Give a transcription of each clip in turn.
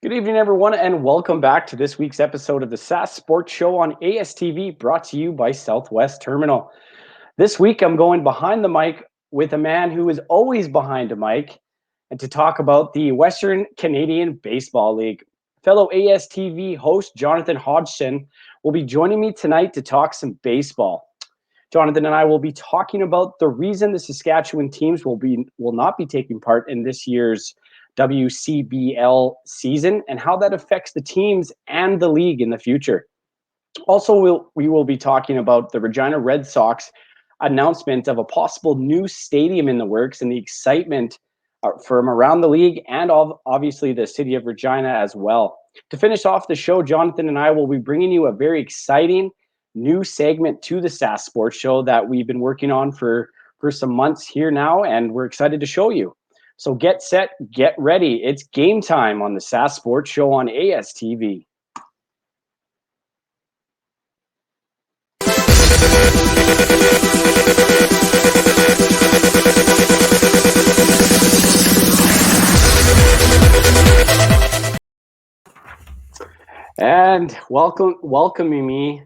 Good evening, everyone, and welcome back to this week's episode of the Sask Sports Show on ASTV, brought to you by Southwest Terminal. This week, I'm going behind the mic with a man who is always behind a mic, and to talk about the Western Canadian Baseball League. Fellow ASTV host Johnathan Hodgson will be joining me tonight to talk some baseball. Johnathan and I will be talking about the reason the Saskatchewan teams will not be taking part in this year's WCBL season and how that affects the teams and the league in the future. Also, we will be talking about the Regina Red Sox announcement of a possible new stadium in the works and the excitement from around the league and obviously the city of Regina as well. To finish off the show, Johnathan and I will be bringing you a very exciting new segment to the Sask Sports Show that we've been working on for some months here now, and we're excited to show you. So get set, get ready. It's game time on the Sask Sports Show on ASTV. And welcoming me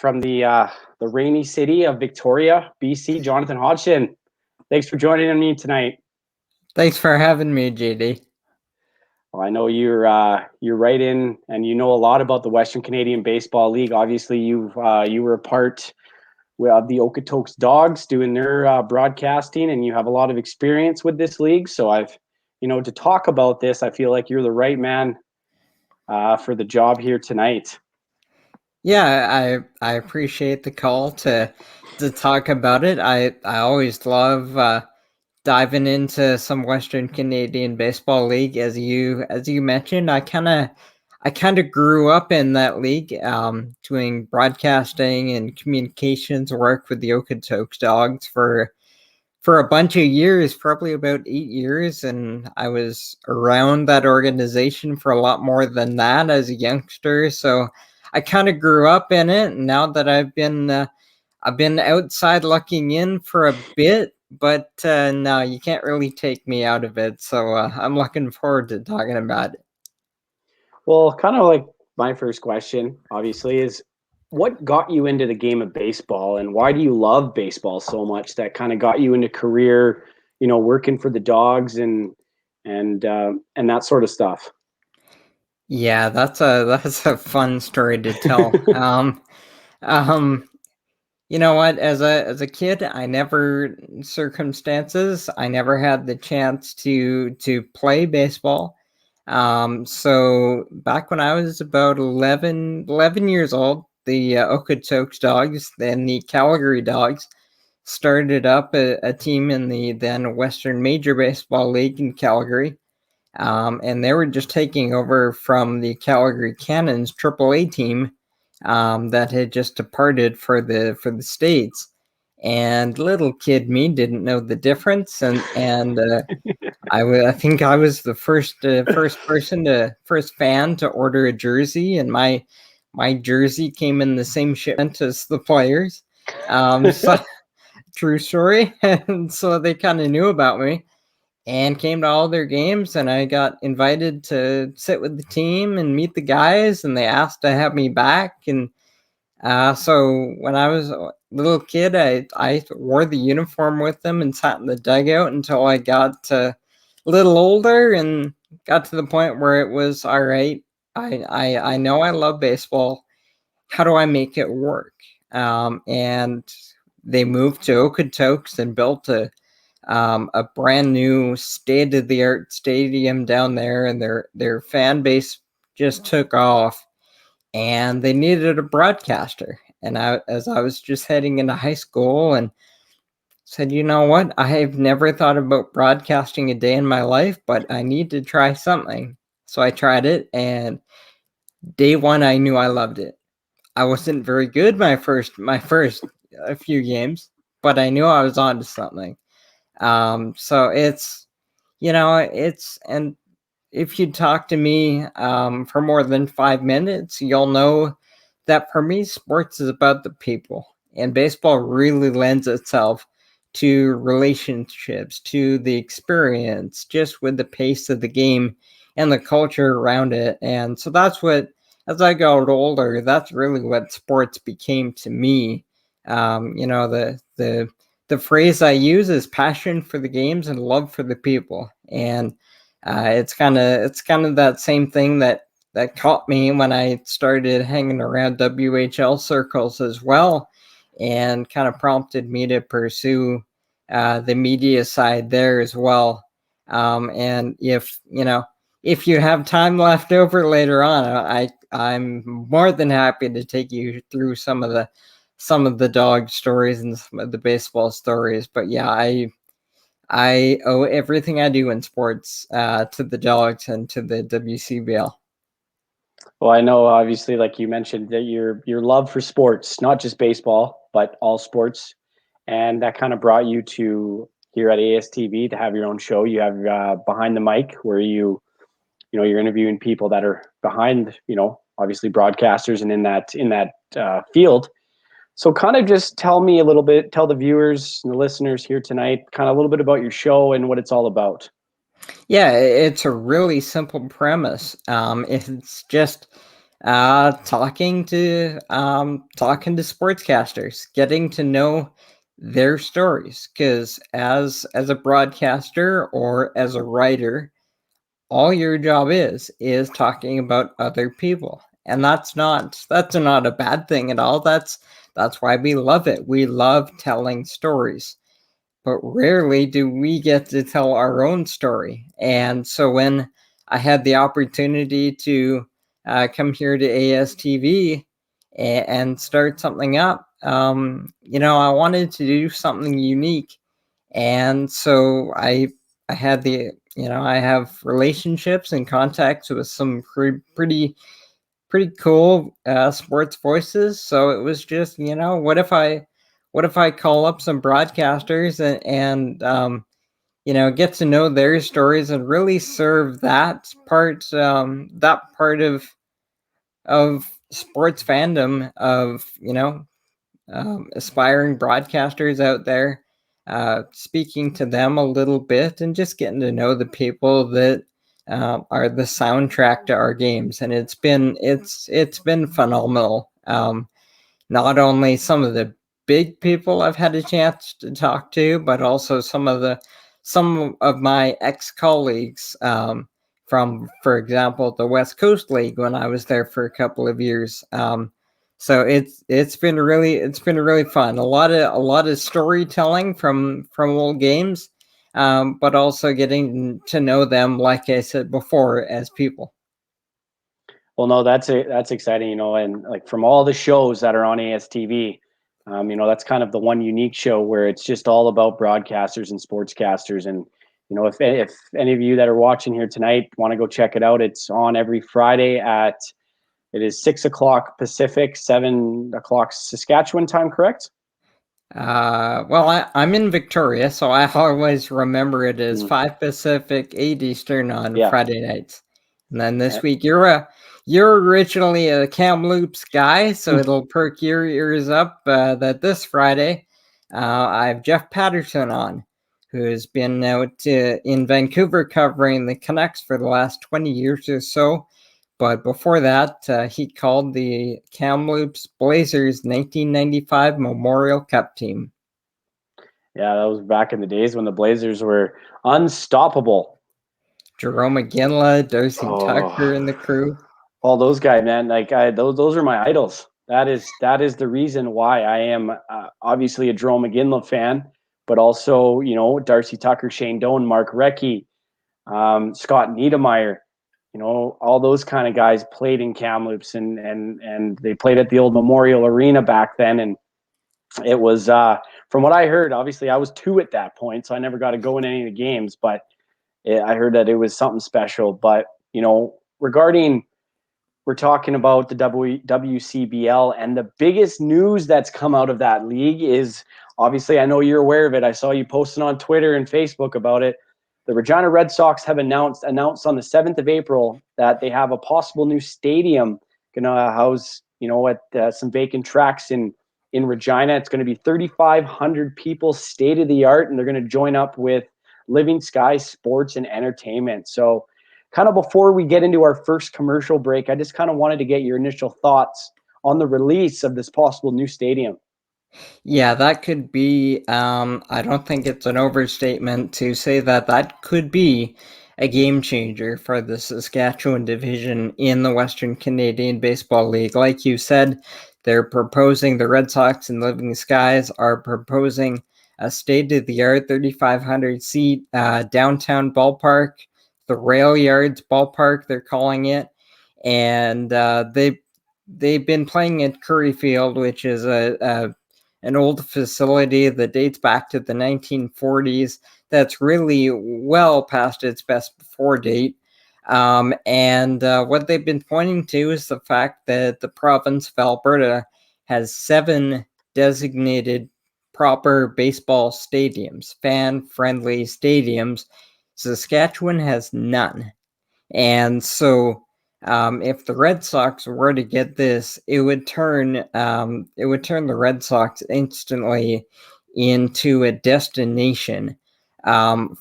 from the rainy city of Victoria, BC, Johnathan Hodgson. Thanks for joining me tonight. Thanks for having me, JayD. Well, I know you're right in, and you know a lot about the Western Canadian Baseball League. Obviously, you were a part of the Okotoks Dawgs doing their broadcasting, and you have a lot of experience with this league. So to talk about this, I feel like you're the right man for the job here tonight. Yeah, I appreciate the call to talk about it. I always love diving into some Western Canadian Baseball League. As you mentioned, I kind of grew up in that league, doing broadcasting and communications work with the Okotoks Dawgs for a bunch of years, probably about 8 years, and I was around that organization for a lot more than that as a youngster. So I kind of grew up in it, and now that I've been outside looking in for a bit, but no, you can't really take me out of it. So I'm looking forward to talking about it. Well, kind of like my first question, obviously, is what got you into the game of baseball, and why do you love baseball so much that kind of got you into career, working for the Dogs and that sort of stuff? Yeah, that's a fun story to tell. You know what? As a kid, I never had the chance to play baseball. So back when I was about 11 years old, the Okotoks Dawgs, then the Calgary Dawgs, started up a team in the then Western Major Baseball League in Calgary. And they were just taking over from the Calgary Cannons AAA team that had just departed for the States. And little kid me didn't know the difference, and I think I was the first fan to order a jersey, and my jersey came in the same shipment as the players. So true story, and so they kind of knew about me and came to all their games, and I got invited to sit with the team and meet the guys, and they asked to have me back. And so when I was a little kid, I wore the uniform with them and sat in the dugout until I got a little older and got to the point where it was, all right, I know I love baseball. How do I make it work? And they moved to Okotoks and built a brand new state-of-the-art stadium down there, and their fan base just took off, and they needed a broadcaster. And as I was just heading into high school, and said, you know what, I have never thought about broadcasting a day in my life, but I need to try something. So I tried it, and day one I knew I loved it. I wasn't very good my first few games, but I knew I was onto something. So and if you talk to me for more than 5 minutes, you'll know that for me, sports is about the people, and baseball really lends itself to relationships, to the experience, just with the pace of the game the culture around it. And so that's what, as I got older, that's really what sports became to me. The phrase I use is passion for the games and love for the people. And it's kind of that same thing that caught me when I started hanging around WHL circles as well, and kind of prompted me to pursue the media side there as well. And if you have time left over later on, I'm more than happy to take you through some of the dog stories and some of the baseball stories. But yeah, I owe everything I do in sports to the Dogs and to the WCBL. Well, I know obviously, like you mentioned, that your love for sports, not just baseball, but all sports, and that kind of brought you to here at ASTV to have your own show. You have Behind the Mic, where you're interviewing people that are behind, obviously broadcasters and in that field. So kind of just tell me a little bit, tell the viewers and the listeners here tonight, kind of a little bit about your show and what it's all about. Yeah, it's a really simple premise. It's just talking to sportscasters, getting to know their stories. Because as a broadcaster or as a writer, all your job is talking about other people, and that's not a bad thing at all. That's why we love it. We love telling stories, but rarely do we get to tell our own story. And so when I had the opportunity to come here to ASTV and start something up, I wanted to do something unique. And so I had I have relationships and contacts with some pretty cool sports voices. So it was just, what if I call up some broadcasters and get to know their stories and really serve that part of sports fandom, of aspiring broadcasters out there, speaking to them a little bit and just getting to know the people that are the soundtrack to our games. And it's been phenomenal. Not only some of the big people I've had a chance to talk to, but also some of my ex-colleagues from, for example, the West Coast League when I was there for a couple of years. So it's been really fun. A lot of storytelling from old games, but also getting to know them, like I said before, as people. Well, no, that's exciting, and like from all the shows that are on ASTV, that's kind of the one unique show where it's just all about broadcasters and sportscasters. And if any of you that are watching here tonight want to go check it out, it's on every Friday it is 6 o'clock Pacific, 7 o'clock Saskatchewan time, correct? Well, I'm in Victoria, so I always remember it as 5 Pacific, 8 Eastern on Friday nights. And then this week, you're originally a Kamloops guy, so it'll perk your ears up that this Friday, I have Jeff Patterson on, who has been out in Vancouver covering the Canucks for the last 20 years or so. But before that, he called the Kamloops Blazers 1995 Memorial Cup team. Yeah, that was back in the days when the Blazers were unstoppable. Jerome McGinley, Darcy Tucker, and the crew. All those guys, man. Like those are my idols. That is the reason why I am obviously a Jerome McGinley fan, but also Darcy Tucker, Shane Doan, Mark Recchi, Scott Niedermayer. All those kind of guys played in Kamloops, and they played at the old Memorial Arena back then. And it was, from what I heard, obviously I was 2 at that point, so I never got to go in any of the games, but I heard that it was something special. But, we're talking about the WCBL, and the biggest news that's come out of that league is, obviously, I know you're aware of it. I saw you posting on Twitter and Facebook about it. The Regina Red Sox have announced on the 7th of April that they have a possible new stadium going to house, at some vacant tracks in Regina. It's going to be 3,500 people, state of the art, and they're going to join up with Living Sky Sports and Entertainment. So kind of before we get into our first commercial break, I just kind of wanted to get your initial thoughts on the release of this possible new stadium. Yeah, that could be, I don't think it's an overstatement to say that that could be a game changer for the Saskatchewan division in the Western Canadian Baseball League. Like you said, they're proposing, the Red Sox and Living Skies are proposing a state-of-the-art 3,500 seat downtown ballpark, the Rail Yards ballpark, they're calling it. And they've been playing at Curry Field, which is an old facility that dates back to the 1940s that's really well past its best before date. And what they've been pointing to is the fact that the province of Alberta has 7 designated proper baseball stadiums, fan-friendly stadiums. Saskatchewan has none. And so if the Red Sox were to get this, it would turn the Red Sox instantly into a destination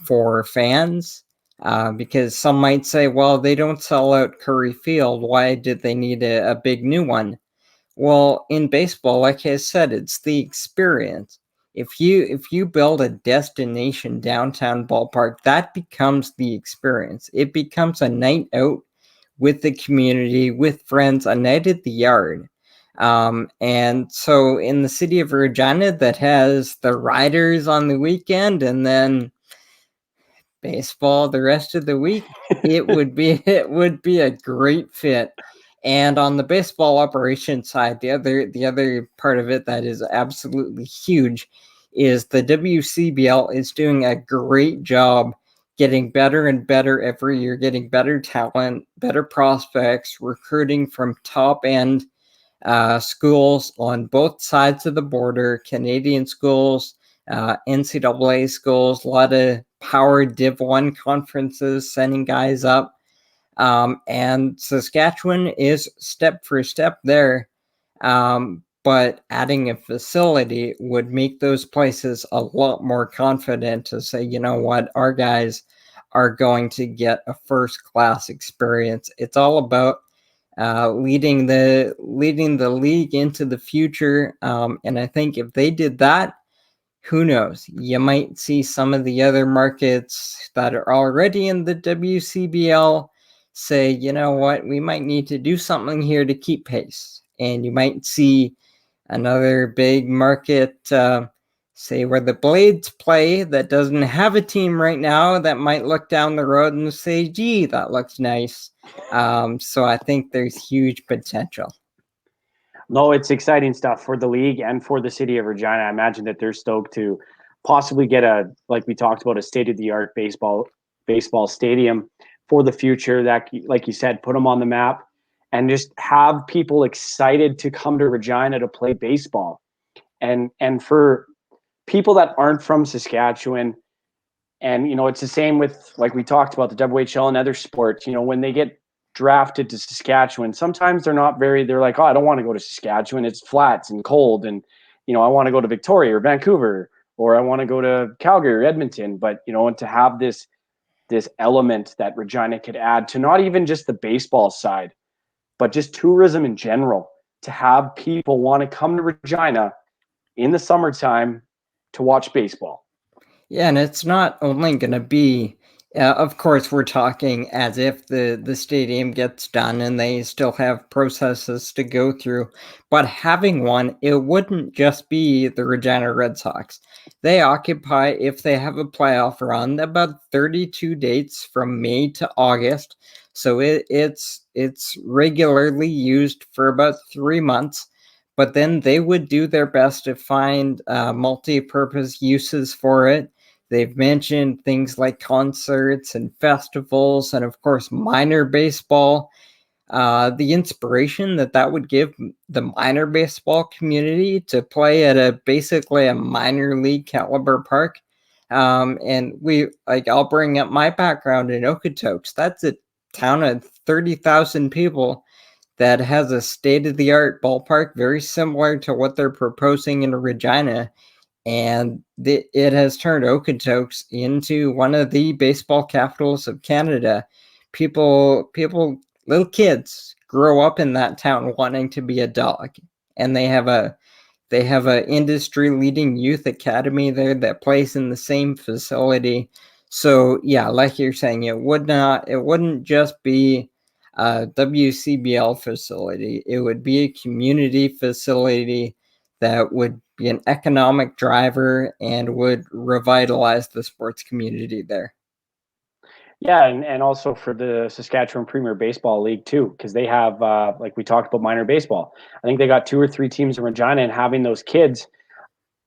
for fans. Because some might say, well, they don't sell out Curry Field. Why did they need a big new one? Well, in baseball, like I said, it's the experience. If you build a destination downtown ballpark, that becomes the experience. It becomes a night out with the community, with friends, a night at the yard. And so in the city of Regina, that has the Riders on the weekend and then baseball the rest of the week, it would be a great fit. And on the baseball operation side, the other part of it that is absolutely huge is the WCBL is doing a great job getting better and better every year, getting better talent, better prospects, recruiting from top end schools on both sides of the border, Canadian schools, NCAA schools, a lot of power Div 1 conferences sending guys up. And Saskatchewan is step for step there. But adding a facility would make those places a lot more confident to say, you know what, our guys are going to get a first-class experience. It's all about leading the league into the future. And I think if they did that, who knows? You might see some of the other markets that are already in the WCBL say, you know what, we might need to do something here to keep pace. And you might see another big market, say where the Blades play, that doesn't have a team right now, that might look down the road and say, gee, that looks nice. So I think there's huge potential. No, it's exciting stuff for the league and for the city of Regina. I imagine that they're stoked to possibly get like we talked about, a state-of-the-art baseball stadium for the future that, like you said, put them on the map and just have people excited to come to Regina to play baseball. And for people that aren't from Saskatchewan, and, it's the same with, like we talked about, the WHL and other sports, when they get drafted to Saskatchewan, sometimes they're like, oh, I don't want to go to Saskatchewan. It's flats and cold. And, I want to go to Victoria or Vancouver, or I want to go to Calgary or Edmonton. But, and to have this element that Regina could add to not even just the baseball side, but just tourism in general, to have people want to come to Regina in the summertime to watch baseball. Yeah, and it's not only going to be, of course, we're talking as if the stadium gets done and they still have processes to go through. But having one, it wouldn't just be the Regina Red Sox. They occupy, if they have a playoff run, about 32 dates from May to August. So it's regularly used for about 3 months. But then they would do their best to find multi-purpose uses for it. They've mentioned things like concerts and festivals and, of course, minor baseball. The inspiration that would give the minor baseball community to play at basically a minor league caliber park. And I'll bring up my background in Okotoks. That's a town of 30,000 people that has a state-of-the-art ballpark very similar to what they're proposing in Regina. And it has turned Okotoks into one of the baseball capitals of Canada little kids grow up in that town wanting to be a dog, and they have a industry leading youth academy there that plays in the same facility. So yeah, like you're saying, it wouldn't just be a WCBL facility. It would be a community facility that would be an economic driver and would revitalize the sports community there. Yeah, and also for the Saskatchewan Premier Baseball League too, because they have, like we talked about, minor baseball. I think they got 2 or 3 teams in Regina, and having those kids,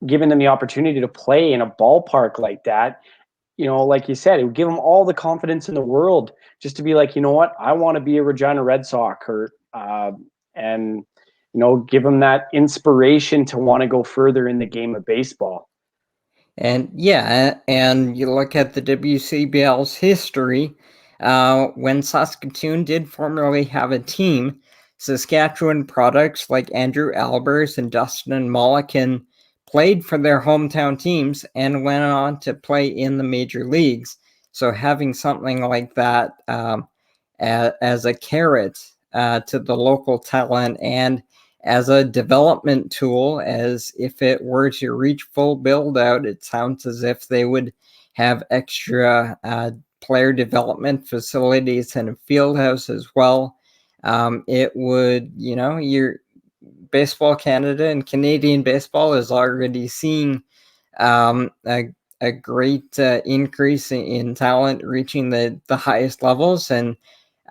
giving them the opportunity to play in a ballpark like that, like you said, it would give them all the confidence in the world just to be like, you know what, I want to be a Regina Red Sox, and give them that inspiration to want to go further in the game of baseball. And yeah, and you look at the WCBL's history, when Saskatoon did formerly have a team, Saskatchewan products like Andrew Albers and Dustin Mulliken played for their hometown teams and went on to play in the major leagues. So having something like that as a carrot to the local talent and as a development tool, as if it were to reach full build out, it sounds as if they would have extra player development facilities and a field house as well. It would, your Baseball Canada and Canadian baseball is already seeing a great increase in talent reaching the highest levels. And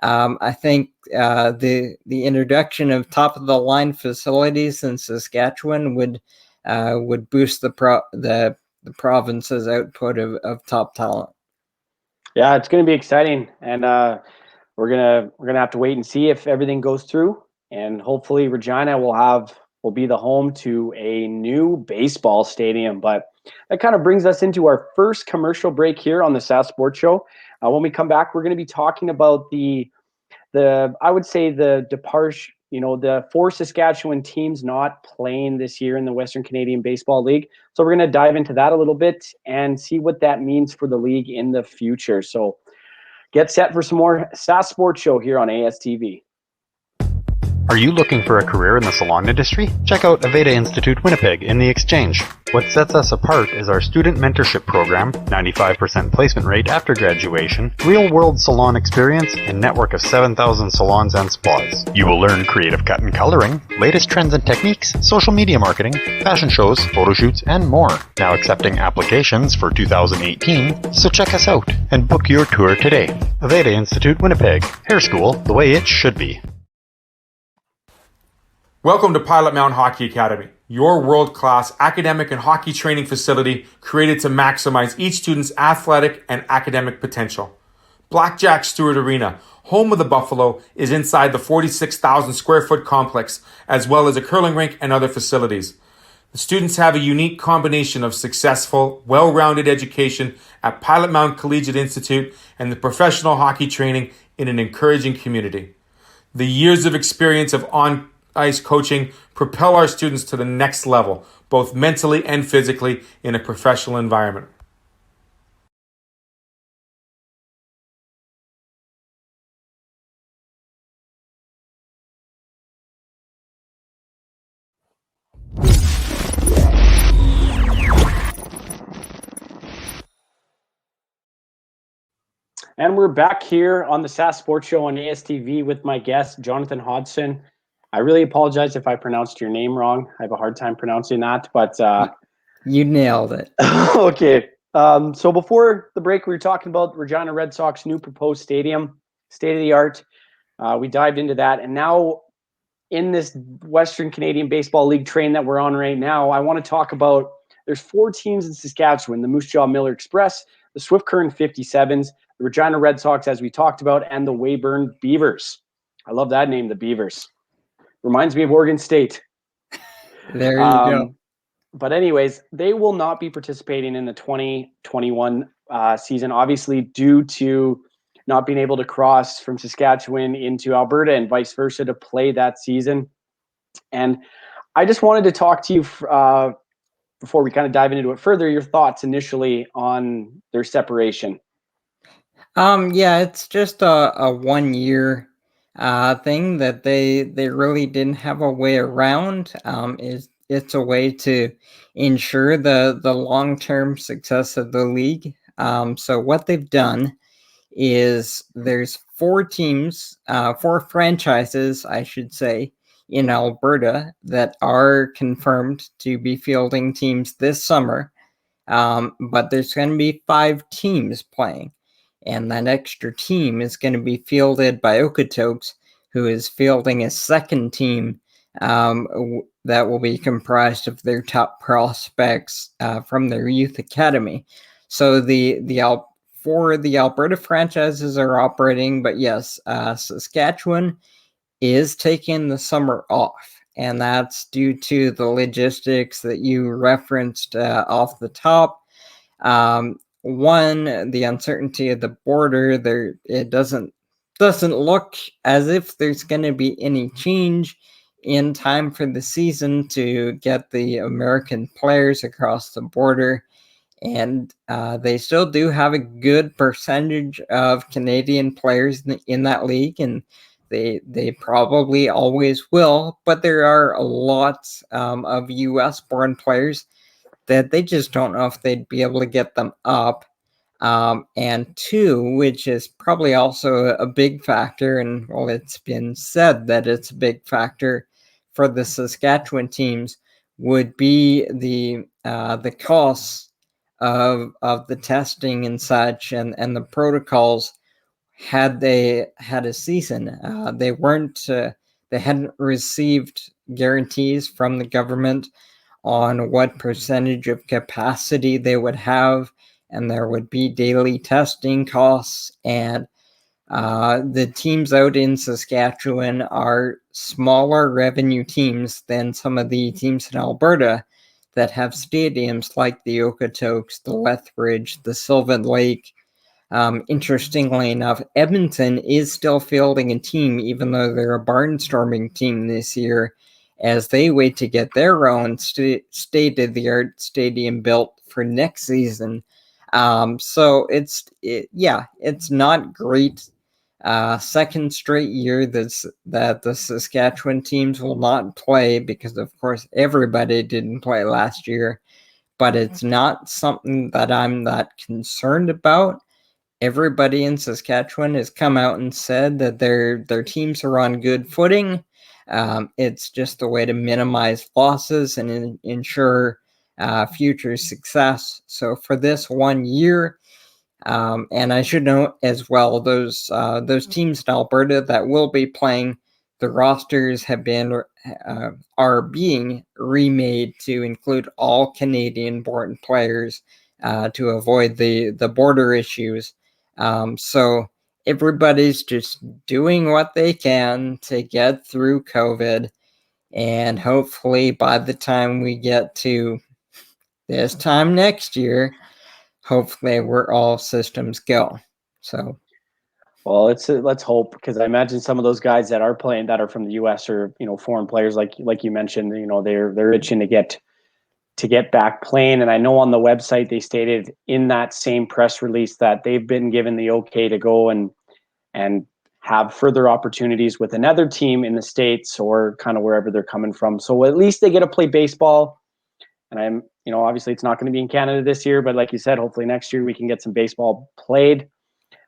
I think the introduction of top of the line facilities in Saskatchewan would boost the province's output of top talent. Yeah, it's going to be exciting, and we're gonna have to wait and see if everything goes through, and hopefully Regina will be the home to a new baseball stadium. But that kind of brings us into our first commercial break here on the Sask Sports Show. When we come back, we're going to be talking about the I would say the departure, the 4 Saskatchewan teams not playing this year in the Western Canadian Baseball League. So we're going to dive into that a little bit and see what that means for the league in the future. So get set for some more Sask Sports Show here on ASTV. Are you looking for a career in the salon industry? Check out Aveda Institute Winnipeg in the Exchange. What sets us apart is our student mentorship program, 95% placement rate after graduation, real-world salon experience, and network of 7,000 salons and spas. You will learn creative cut and coloring, latest trends and techniques, social media marketing, fashion shows, photo shoots, and more. Now accepting applications for 2018, so check us out and book your tour today. Aveda Institute Winnipeg. Hair school the way it should be. Welcome to Pilot Mountain Hockey Academy, your world-class academic and hockey training facility created to maximize each student's athletic and academic potential. Blackjack Stewart Arena, home of the Buffalo, is inside the 46,000 square foot complex, as well as a curling rink and other facilities. The students have a unique combination of successful, well-rounded education at Pilot Mountain Collegiate Institute and the professional hockey training in an encouraging community. The years of experience of on-ice coaching propel our students to the next level, both mentally and physically, in a professional environment. And we're back here on the Sask Sports Show on ASTV with my guest, Johnathan Hodgson. I really apologize if I pronounced your name wrong. I have a hard time pronouncing that, but you nailed it. Okay. So before the break, we were talking about Regina Red Sox new proposed stadium, state of the art. We dived into that, and now in this Western Canadian Baseball League train that we're on right now, I want to talk about, there's 4 teams in Saskatchewan: the Moose Jaw Miller Express, the Swift Current 57s, the Regina Red Sox, as we talked about, and the Weyburn Beavers. I love that name, the Beavers. Reminds me of Oregon State. There you go. But anyways, they will not be participating in the 2021 season, obviously due to not being able to cross from Saskatchewan into Alberta and vice versa to play that season. And I just wanted to talk to you before we kind of dive into it further, your thoughts initially on their separation. Yeah, it's just a 1 year thing that they really didn't have a way around. It's a way to ensure the long-term success of the league. So what they've done is there's four franchises, I should say, in Alberta that are confirmed to be fielding teams this summer. But there's going to be 5 teams playing, and that extra team is going to be fielded by Okotoks, who is fielding a second team that will be comprised of their top prospects from their youth academy. So the Alberta franchises are operating, but yes, Saskatchewan is taking the summer off, and that's due to the logistics that you referenced off the top. One, the uncertainty of the border. It doesn't look as if there's going to be any change in time for the season to get the American players across the border. And they still do have a good percentage of Canadian players in that league, and they probably always will. But there are lots of U.S. born players that they just don't know if they'd be able to get them up. And two, which is probably also a big factor, and well, it's been said that it's a big factor for the Saskatchewan teams, would be the costs of the testing and such, and the protocols. Had they had a season, they hadn't received guarantees from the government on what percentage of capacity they would have, and there would be daily testing costs. And the teams out in Saskatchewan are smaller revenue teams than some of the teams in Alberta that have stadiums like the Okotoks, the Lethbridge, the Sylvan Lake. Interestingly enough, Edmonton is still fielding a team, even though they're a barnstorming team this year, as they wait to get their own state-of-the-art stadium built for next season. So it's not great. Second straight year that the Saskatchewan teams will not play, because of course everybody didn't play last year. But it's not something that I'm that concerned about. Everybody in Saskatchewan has come out and said that their teams are on good footing. It's just a way to minimize losses and ensure future success. So for this 1 year, and I should note as well, those teams in Alberta that will be playing, the rosters are being remade to include all Canadian-born players to avoid the border issues. So everybody's just doing what they can to get through COVID, and hopefully by the time we get to this time next year, hopefully we're all systems go. So, well, let's hope, because I imagine some of those guys that are playing that are from the U.S. or foreign players, like you mentioned, they're itching to get back playing. And I know on the website they stated in that same press release that they've been given the okay to go and have further opportunities with another team in the States or kind of wherever they're coming from. So at least they get to play baseball. And obviously it's not going to be in Canada this year, but like you said, hopefully next year we can get some baseball played.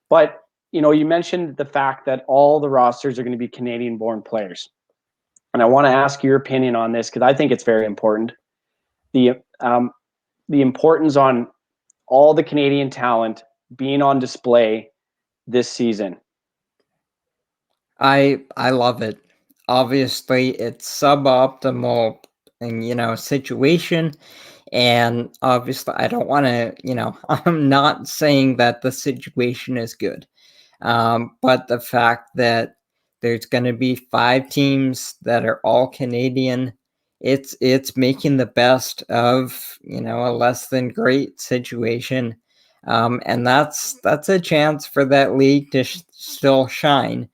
But, you mentioned the fact that all the rosters are going to be Canadian-born players. And I want to ask your opinion on this, because I think it's very important. The importance on all the Canadian talent being on display this season. I love it. Obviously, it's suboptimal situation, and obviously I don't want to, I'm not saying that the situation is good. But the fact that there's going to be 5 teams that are all Canadian, it's making the best of a less than great situation, and that's a chance for that league to still shine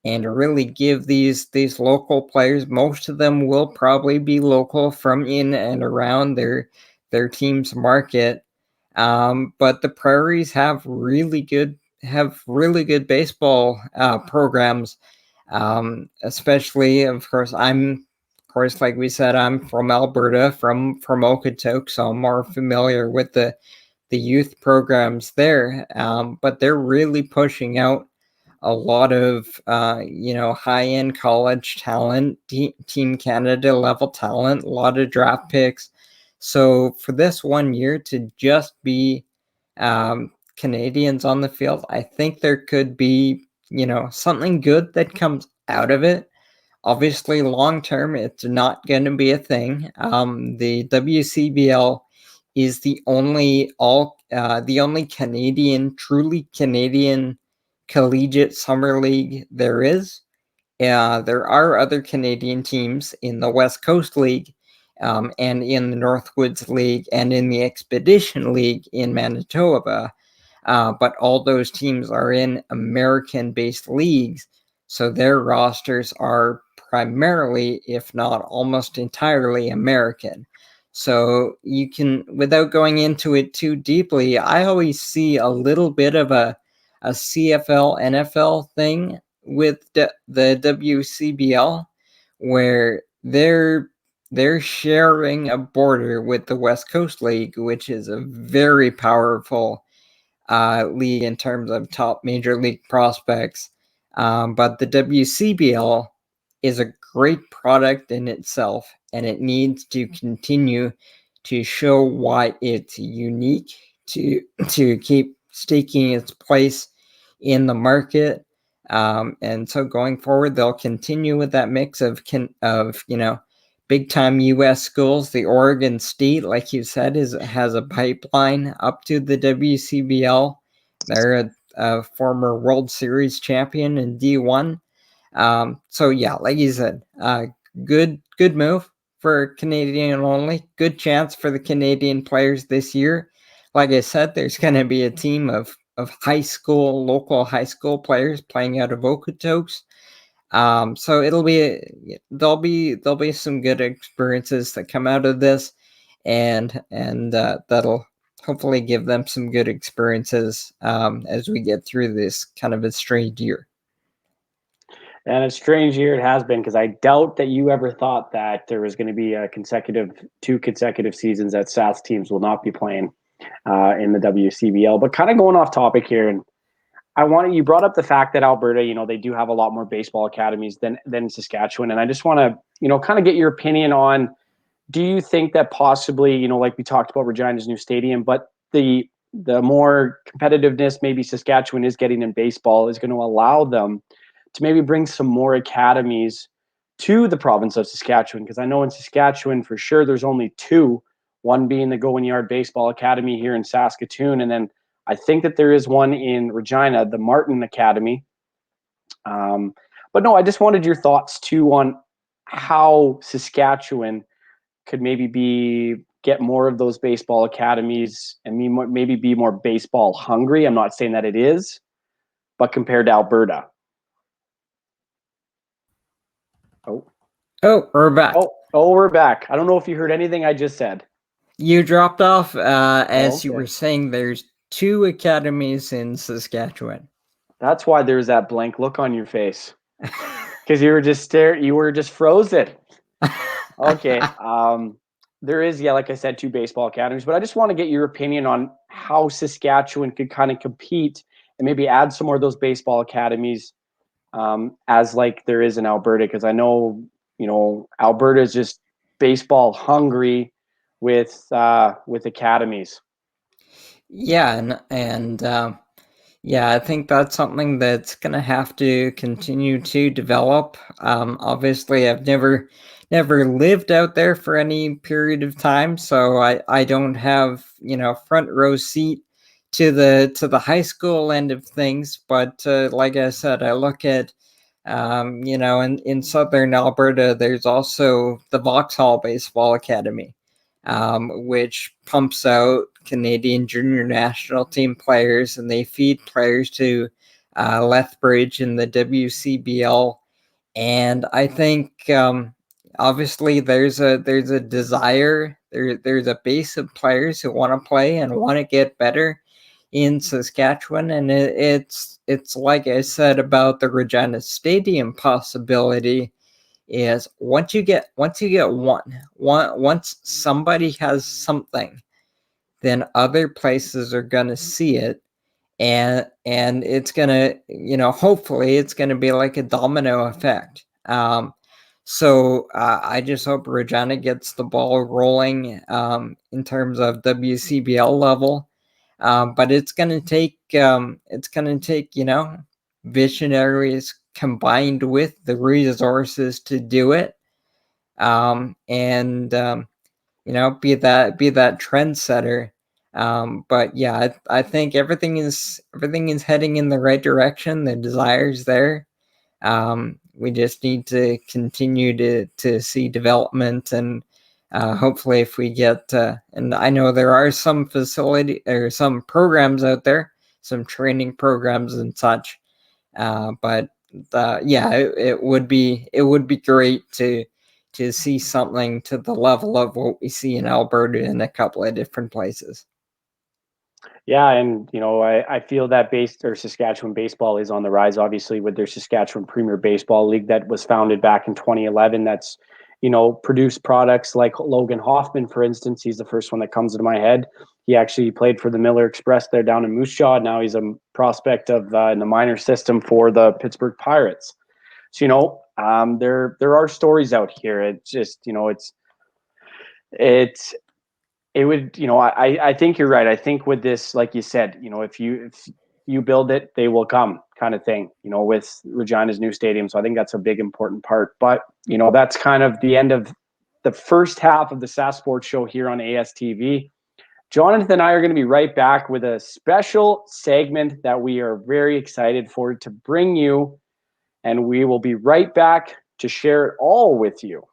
and really give these local players. Most of them will probably be local from in and around their team's market. But the Prairies have really good have really good baseball programs, especially, of course, like we said, I'm from Alberta, from Okotoks, so I'm more familiar with the youth programs there. But they're really pushing out a lot of high-end college talent, Team Canada level talent, a lot of draft picks. So for this 1 year to just be Canadians on the field, I think there could be something good that comes out of it. Obviously, long term, it's not going to be a thing. The WCBL is the only truly Canadian collegiate summer league there is. There are other Canadian teams in the West Coast League, and in the Northwoods League, and in the Expedition League in Manitoba. But all those teams are in American-based leagues, so their rosters are primarily, if not almost entirely, American. So you can, without going into it too deeply, I always see a little bit of a CFL, NFL thing with the WCBL, where they're sharing a border with the West Coast League, which is a very powerful league in terms of top major league prospects. But the WCBL is a great product in itself, and it needs to continue to show why it's unique, to keep staking its place in the market. And so going forward, they'll continue with that mix of big time U.S. schools. The Oregon State, like you said, has a pipeline up to the WCBL. They're a former World Series champion in D1. So yeah, like you said, good move for Canadian only. Good chance for the Canadian players this year. Like I said, there's going to be a team of local high school players playing out of Okotoks. So there'll be some good experiences that come out of this, and that'll hopefully give them some good experiences as we get through this kind of a strange year. And a strange year it has been, because I doubt that you ever thought that there was going to be two consecutive seasons that Sask teams will not be playing in the WCBL. But kind of going off topic here, and you brought up the fact that Alberta, they do have a lot more baseball academies than Saskatchewan. And I just want to, kind of get your opinion on, do you think that possibly, like we talked about Regina's new stadium, but the more competitiveness maybe Saskatchewan is getting in baseball is going to allow them to maybe bring some more academies to the province of Saskatchewan? Because I know in Saskatchewan, for sure, there's only two, one being the Going Yard Baseball Academy here in Saskatoon, and then I think that there is one in Regina, the Martin Academy. But no, I just wanted your thoughts too on how Saskatchewan could maybe get more of those baseball academies and maybe be more baseball hungry. I'm not saying that it is, but compared to Alberta. Oh, we're back. Oh, we're back. I don't know if you heard anything I just said. You dropped off as you were saying there's two academies in Saskatchewan. That's why there's that blank look on your face. Because you were just frozen. Okay. There is, like I said, two baseball academies, but I just want to get your opinion on how Saskatchewan could kind of compete and maybe add some more of those baseball academies as like there is in Alberta, because I know, Alberta is just baseball hungry with academies. Yeah, and I think that's something that's going to have to continue to develop. Obviously, I've never lived out there for any period of time, so I don't have front row seat to the high school end of things. But like I said, I look at in southern Alberta, there's also the Vauxhall Baseball Academy, which pumps out Canadian junior national team players, and they feed players to Lethbridge in the WCBL. And I think obviously there's a desire, there's a base of players who want to play and want to get better in Saskatchewan, and it's like I said about the Regina Stadium possibility. Is once you get once somebody has something, then other places are going to see it, and it's going to, hopefully it's going to be like a domino effect. So I just hope Regina gets the ball rolling in terms of WCBL level, but it's going to take visionaries combined with the resources to do it, and be that trendsetter. But yeah, I think everything is heading in the right direction. The desire's there. We just need to continue to see development, and hopefully if we get, and I know there are some facility or some programs out there, some training programs and such, but yeah, it would be great to see something to the level of what we see in Alberta in a couple of different places. Yeah, and I feel that Saskatchewan baseball is on the rise, obviously, with their Saskatchewan Premier Baseball League that was founded back in 2011. That's produced products like Logan Hoffman, for instance. He's the first one that comes into my head. He actually played for the Miller Express there down in Moose Jaw. Now he's a prospect of in the minor system for the Pittsburgh Pirates. So there are stories out here. It's just it would, I think you're right. I think with this, like you said, if you build it, they will come, kind of thing, with Regina's new stadium. So I think that's a big, important part. But, that's kind of the end of the first half of the Sask Sports Show here on ASTV. Johnathan and I are going to be right back with a special segment that we are very excited for to bring you. And we will be right back to share it all with you.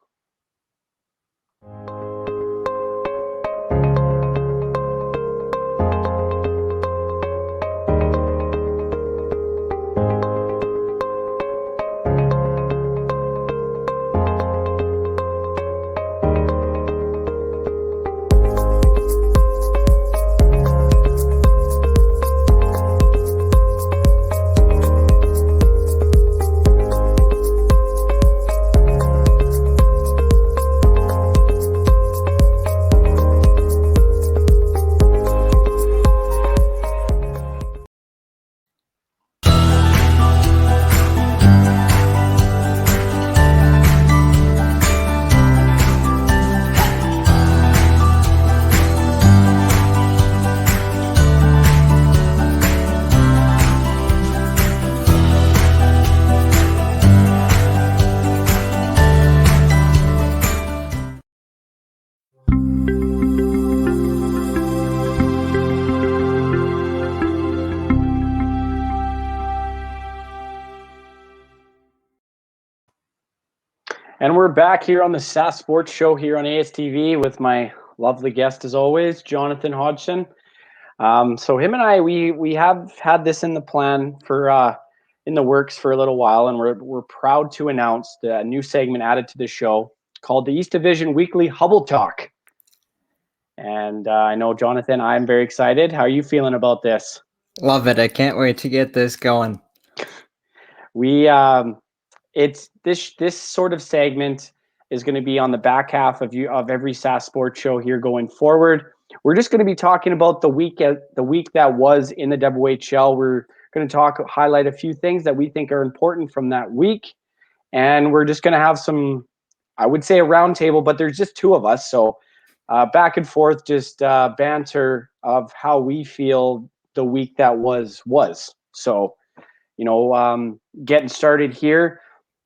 And we're back here on the Sask Sports Show here on ASTV with my lovely guest, as always, Johnathan Hodgson. So him and I, we have had this in the plan for in the works for a little while, and we're proud to announce the new segment added to the show called the East Division Weekly Hubble Talk. And I know, Johnathan, I'm very excited. How are you feeling about this? Love it. I can't wait to get this going. It's this sort of segment is going to be on the back half of every Sask Sports Show here going forward. We're just going to be talking about the week that was in the WHL. We're going to highlight a few things that we think are important from that week, and we're just going to have some, I would say, a roundtable, but there's just two of us, so back and forth, just banter of how we feel the week that was. So, getting started here.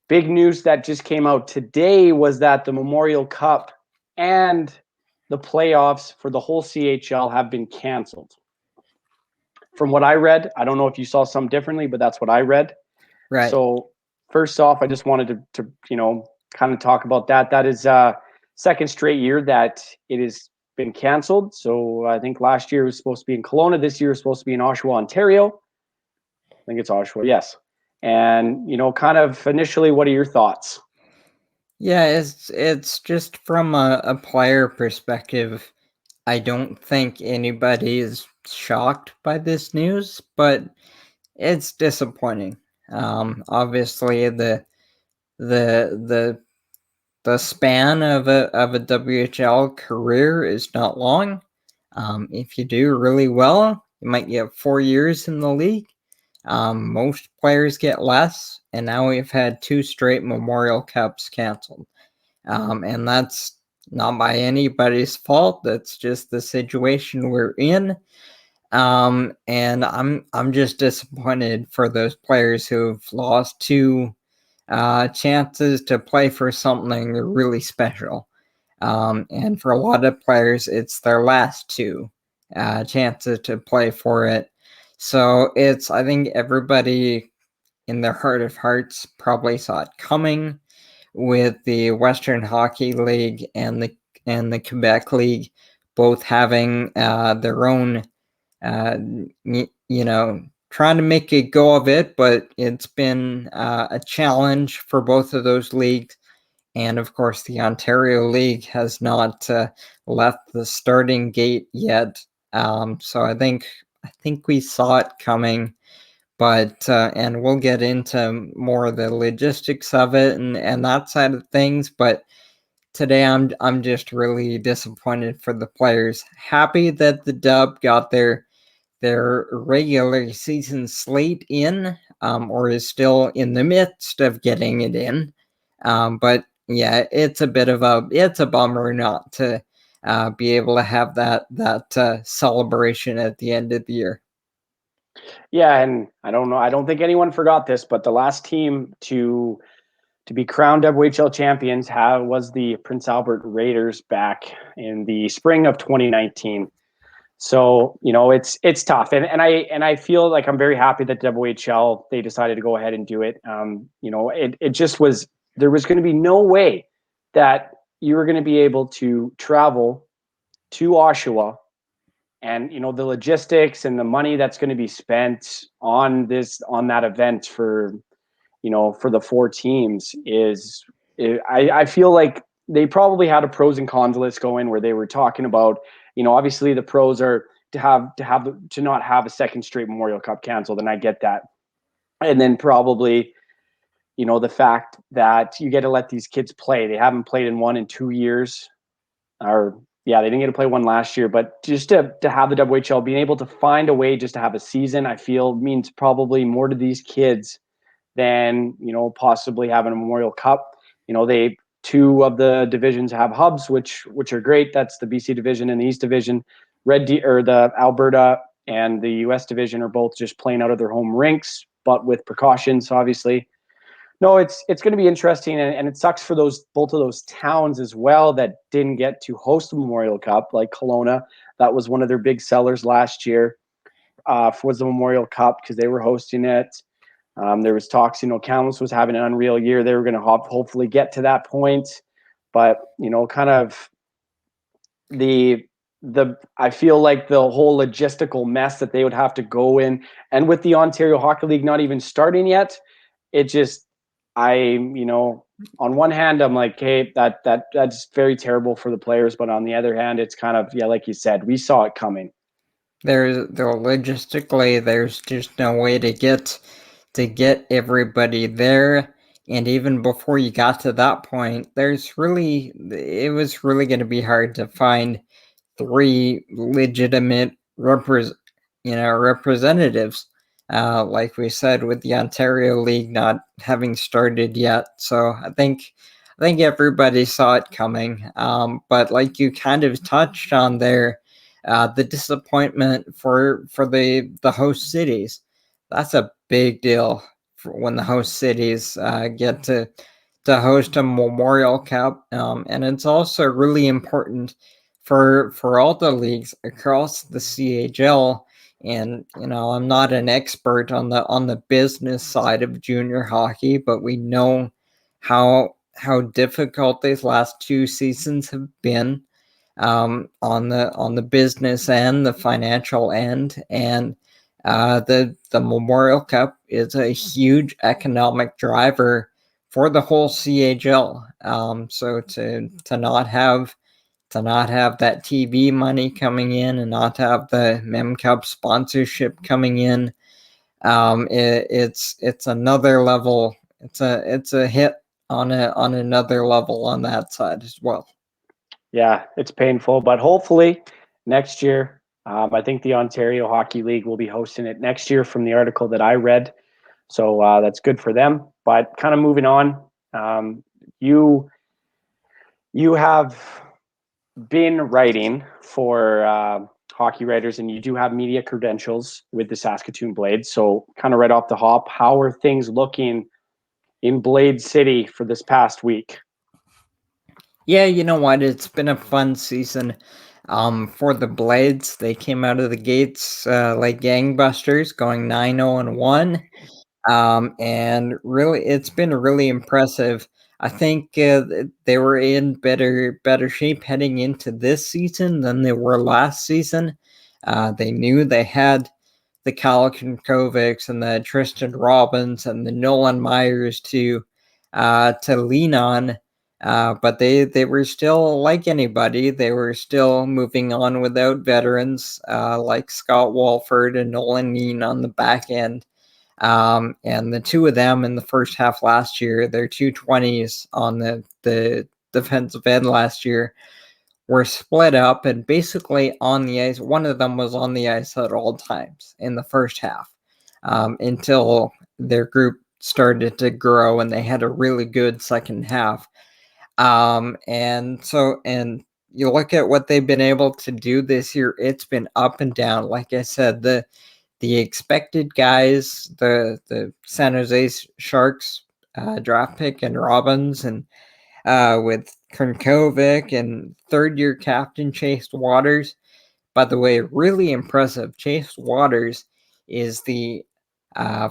Big news that just came out today was that the Memorial Cup and the playoffs for the whole CHL have been canceled. From what I read, I don't know if you saw some differently, but that's what I read. Right. So first off, I just wanted to kind of talk about that. That is second straight year that it has been canceled. So I think last year was supposed to be in Kelowna. This year is supposed to be in Oshawa, Ontario. I think it's Oshawa, yes. And, kind of initially, what are your thoughts? Yeah, it's just from a player perspective, I don't think anybody is shocked by this news, but it's disappointing. Obviously, the span of a WHL career is not long. If you do really well, you might get 4 years in the league. Most players get less, and now we've had 2 straight Memorial Cups canceled. And that's not by anybody's fault. That's just the situation we're in. And I'm just disappointed for those players who've lost 2 chances to play for something really special. And for a lot of players, it's their last 2 chances to play for it. So I think everybody in their heart of hearts probably saw it coming, with the Western Hockey League and the Quebec League both having their own, trying to make a go of it, but it's been a challenge for both of those leagues. And of course, the Ontario League has not left the starting gate yet. So I think we saw it coming, but and we'll get into more of the logistics of it and that side of things. But today I'm just really disappointed for the players. Happy that the Dub got their regular season slate in, or is still in the midst of getting it in. But yeah, it's a bummer not to be able to have that celebration at the end of the year. Yeah, and I don't know. I don't think anyone forgot this, but the last team to be crowned WHL champions was the Prince Albert Raiders back in the spring of 2019. So it's tough, and I feel like I'm very happy that WHL they decided to go ahead and do it. It just was, there was going to be no way that you were going to be able to travel to Oshawa, and the logistics and the money that's going to be spent on that event for the 4 teams I feel like they probably had a pros and cons list going where they were talking about, obviously the pros are to not have a second straight Memorial Cup canceled, and I get that. And then probably, the fact that you get to let these kids play. They haven't played in 1 in 2 years, or yeah, they didn't get to play one last year, but just to have the WHL being able to find a way just to have a season, I feel means probably more to these kids than, possibly having a Memorial Cup. They 2 of the divisions have hubs, which are great. That's the BC division and the East division. The Alberta and the US division are both just playing out of their home rinks, but with precautions, obviously. No, it's going to be interesting, and it sucks for both of those towns as well that didn't get to host the Memorial Cup, like Kelowna. That was one of their big sellers last year, was the Memorial Cup, because they were hosting it. There was talks, Kamloops was having an unreal year. They were going to hopefully get to that point, but kind of I feel like the whole logistical mess that they would have to go in, and with the Ontario Hockey League not even starting yet, it just, on one hand, I'm like, hey, that's very terrible for the players, but on the other hand, it's kind of, yeah, like you said, we saw it coming. Logistically, there's just no way to get everybody there. And even before you got to that point, it was really going to be hard to find 3 legitimate representatives, like we said, with the Ontario League not having started yet. So I think everybody saw it coming. But like you kind of touched on there, the disappointment for the host cities. That's a big deal when the host cities get to host a Memorial Cup, and it's also really important for all the leagues across the CHL. And I'm not an expert on the business side of junior hockey, but we know how difficult these last 2 seasons have been, on the business and the financial end. And the Memorial Cup is a huge economic driver for the whole CHL. So to not have to not have that TV money coming in and not have the Mem Cup sponsorship coming in. It's another level. It's a hit on another level on that side as well. Yeah, it's painful, but hopefully next year, I think the Ontario Hockey League will be hosting it next year from the article that I read. So that's good for them. But kind of moving on, you have been writing for hockey writers, and you do have media credentials with the Saskatoon Blades. So kind of right off the hop, how are things looking in Blade City for this past week? Yeah, you know what? It's been a fun season for the Blades. They came out of the gates like gangbusters, going 9-0-1. And really, it's been really impressive. I think they were in better shape heading into this season than they were last season. They knew they had the Kyle Kunkovics and the Tristan Robbins and the Nolan Myers to lean on. But they were still like anybody. They were still moving on without veterans like Scott Walford and Nolan Neen on the back end. And the two of them in the first half last year, their 220s on the defensive end last year, were split up and basically on the ice. One of them was on the ice at all times in the first half until their group started to grow and they had a really good second half. And you look at what they've been able to do this year, it's been up and down. Like I said, the expected guys, the San Jose Sharks draft pick and Robbins, and with Krnkovic and third-year captain Chase Waters. By the way, really impressive. Chase Waters is the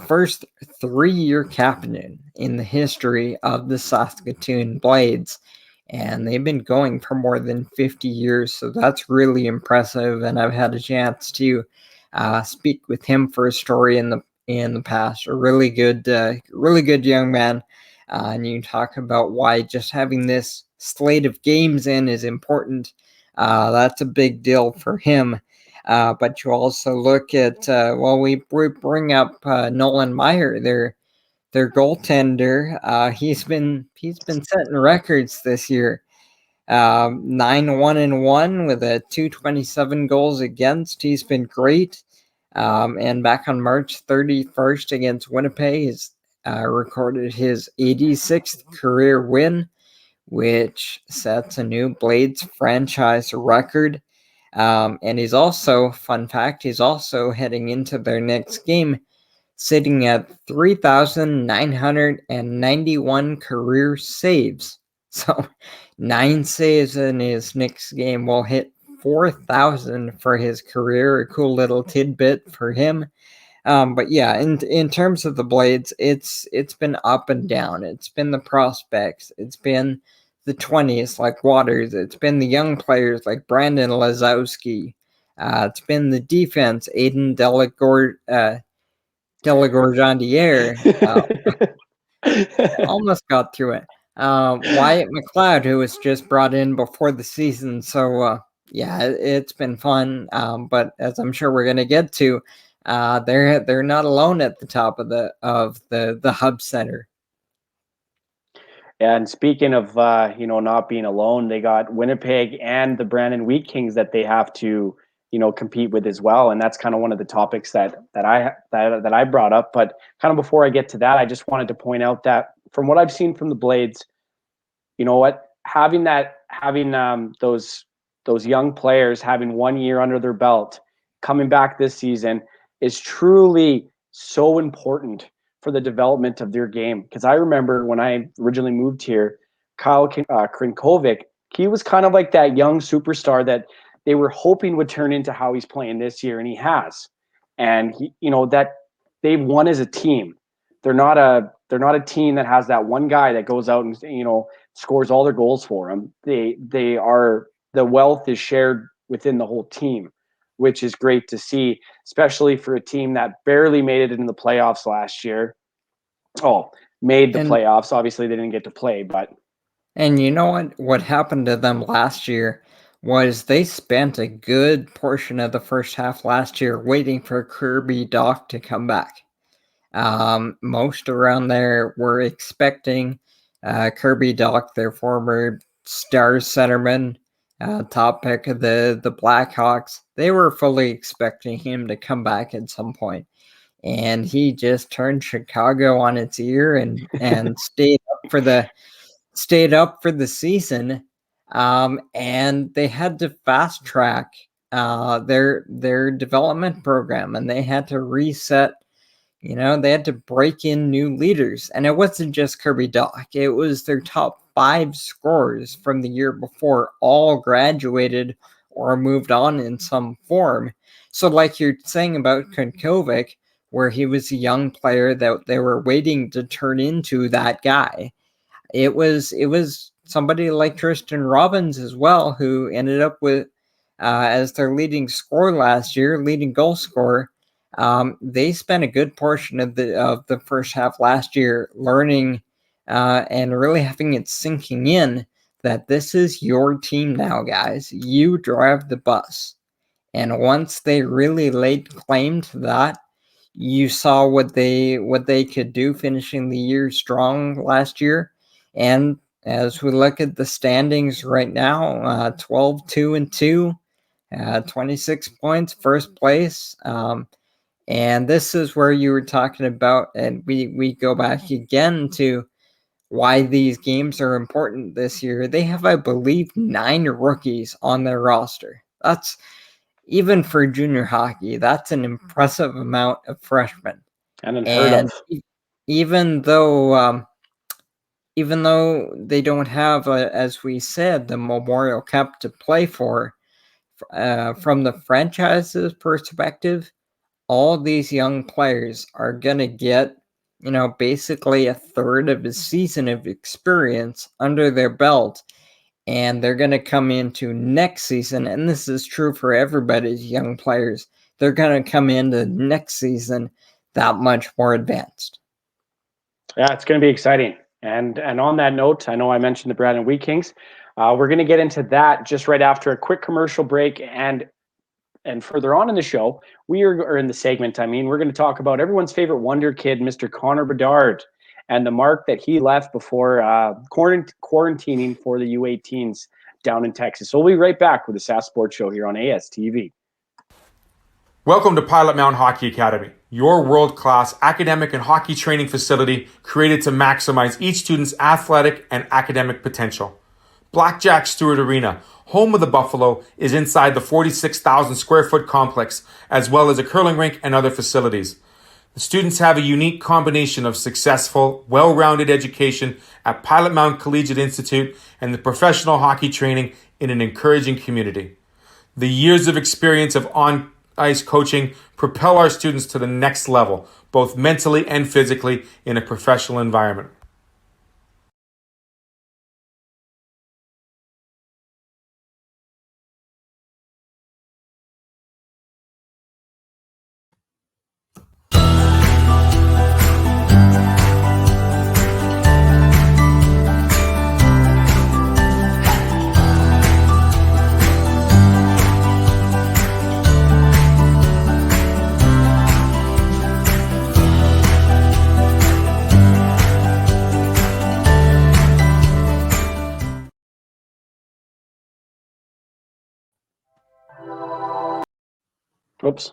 first 3-year captain in the history of the Saskatoon Blades, and they've been going for more than 50 years, so that's really impressive. And I've had a chance to speak with him for a story in the past. A really good young man. And you talk about why just having this slate of games in is important. That's a big deal for him. But you also look at we bring up Nolan Meyer, their goaltender. He's been setting records this year. 9-1-1 with a 227 goals against. He's been great. And back on March 31st against Winnipeg, he's recorded his 86th career win, which sets a new Blades franchise record. And he's also, fun fact, he's also heading into their next game sitting at 3,991 career saves. So 9 saves in his next game will hit 4,000 for his career. A cool little tidbit for him. But yeah, in terms of the Blades, it's been up and down. It's been the prospects. It's been the 20s like Waters. It's been the young players like Brandon Lazowski. It's been the defense, Aiden Delagorjandier. Almost got through it. Wyatt McLeod, who was just brought in before the season. So yeah, it's been fun. But as I'm sure we're gonna get to, they're not alone at the top of the hub center. And speaking of not being alone, they got Winnipeg and the Brandon Wheat Kings that they have to compete with as well. And that's kind of one of the topics that I brought up. But kind of before I get to that, I just wanted to point out that from what I've seen from the Blades, you know what, having those young players having 1 year under their belt, coming back this season is truly so important for the development of their game. Because I remember when I originally moved here, Kyle Krnkovic, he was kind of like that young superstar that they were hoping would turn into how he's playing this year, and he has. And he, that they've won as a team. They're not a team that has that one guy that goes out and scores all their goals for them. They are, the wealth is shared within the whole team, which is great to see, especially for a team that barely made it into the playoffs last year. Made the playoffs. Obviously, they didn't get to play, but. And you know what happened to them last year was they spent a good portion of the first half last year waiting for Kirby Dach to come back. Most around there were expecting Kirby Dach, their former Stars centerman, top pick of the Blackhawks. They were fully expecting him to come back at some point. And he just turned Chicago on its ear and stayed up for the season. And they had to fast track their development program, and they had to reset. They had to break in new leaders, and it wasn't just Kirby Dach. It was their top 5 scorers from the year before all graduated or moved on in some form. So like you're saying about Kunkovic, where he was a young player that they were waiting to turn into that guy, it was somebody like Tristan Robbins as well, who ended up with as their leading scorer last year, leading goal scorer. They spent a good portion of the first half last year learning and really having it sinking in that this is your team now, guys. You drive the bus. And once they really laid claim to that, you saw what they could do, finishing the year strong last year. And as we look at the standings right now, 12-2-2, 26 points, first place. And this is where you were talking about, and we go back again to why these games are important this year. They have, I believe, 9 rookies on their roster. That's, even for junior hockey, that's an impressive amount of freshmen. And unheard of. Even though they don't have, as we said, the Memorial Cup to play for, from the franchise's perspective, all these young players are going to get, basically a third of a season of experience under their belt. And they're going to come into next season, and this is true for everybody's young players. They're going to come into next season that much more advanced. Yeah, it's going to be exciting. And on that note, I know I mentioned the Brandon Wheat Kings. We're going to get into that just right after a quick commercial break, and further on in the show, or in the segment, we're going to talk about everyone's favorite wonder kid, Mr. Connor Bedard, and the mark that he left before quarantining for the U18s down in Texas. So we'll be right back with the Sask Sports Show here on ASTV. Welcome to Pilot Mountain Hockey Academy, your world-class academic and hockey training facility created to maximize each student's athletic and academic potential. Blackjack Stewart Arena, home of the Buffalo, is inside the 46,000 square foot complex, as well as a curling rink and other facilities. The students have a unique combination of successful, well-rounded education at Pilot Mountain Collegiate Institute and the professional hockey training in an encouraging community. The years of experience of on-ice coaching propel our students to the next level, both mentally and physically, in a professional environment. Oops.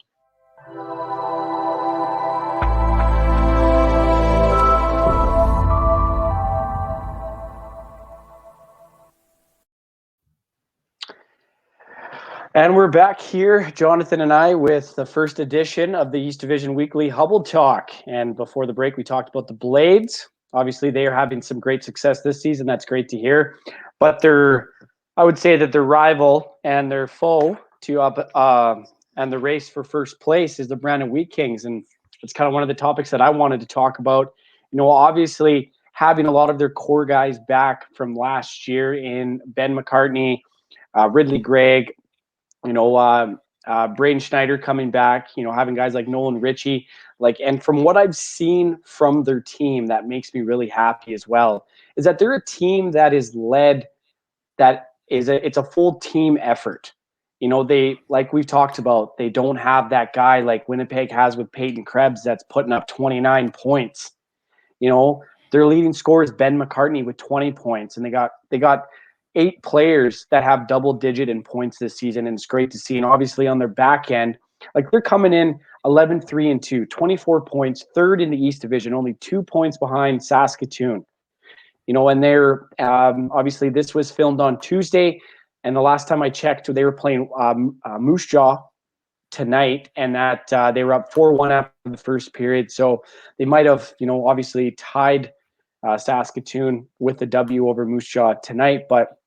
And we're back here, Johnathan and I, with the first edition of the East Division Weekly Hubble Talk. And before the break, we talked about the Blades. Obviously, they are having some great success this season. That's great to hear. But I would say that their rival and their foe and the race for first place is the Brandon Wheat Kings. And it's kind of one of the topics that I wanted to talk about. Obviously, having a lot of their core guys back from last year in Ben McCartney, Ridley Gregg, Braden Schneider coming back, having guys like Nolan Ritchie, and from what I've seen from their team, that makes me really happy as well, is that they're a team that is led, that it's a full team effort. They, like we've talked about, they don't have that guy like Winnipeg has with Peyton Krebs that's putting up 29 points. Their leading scorer is Ben McCartney with 20 points, and they got 8 players that have double digit in points this season, and it's great to see. And obviously on their back end, like they're coming in 11-3-2, 24 points, third in the East Division, only 2 points behind Saskatoon. And they're obviously this was filmed on Tuesday, and the last time I checked, they were playing Moose Jaw tonight, and that they were up 4-1 after the first period. So they might have, obviously tied Saskatoon with the W over Moose Jaw tonight. But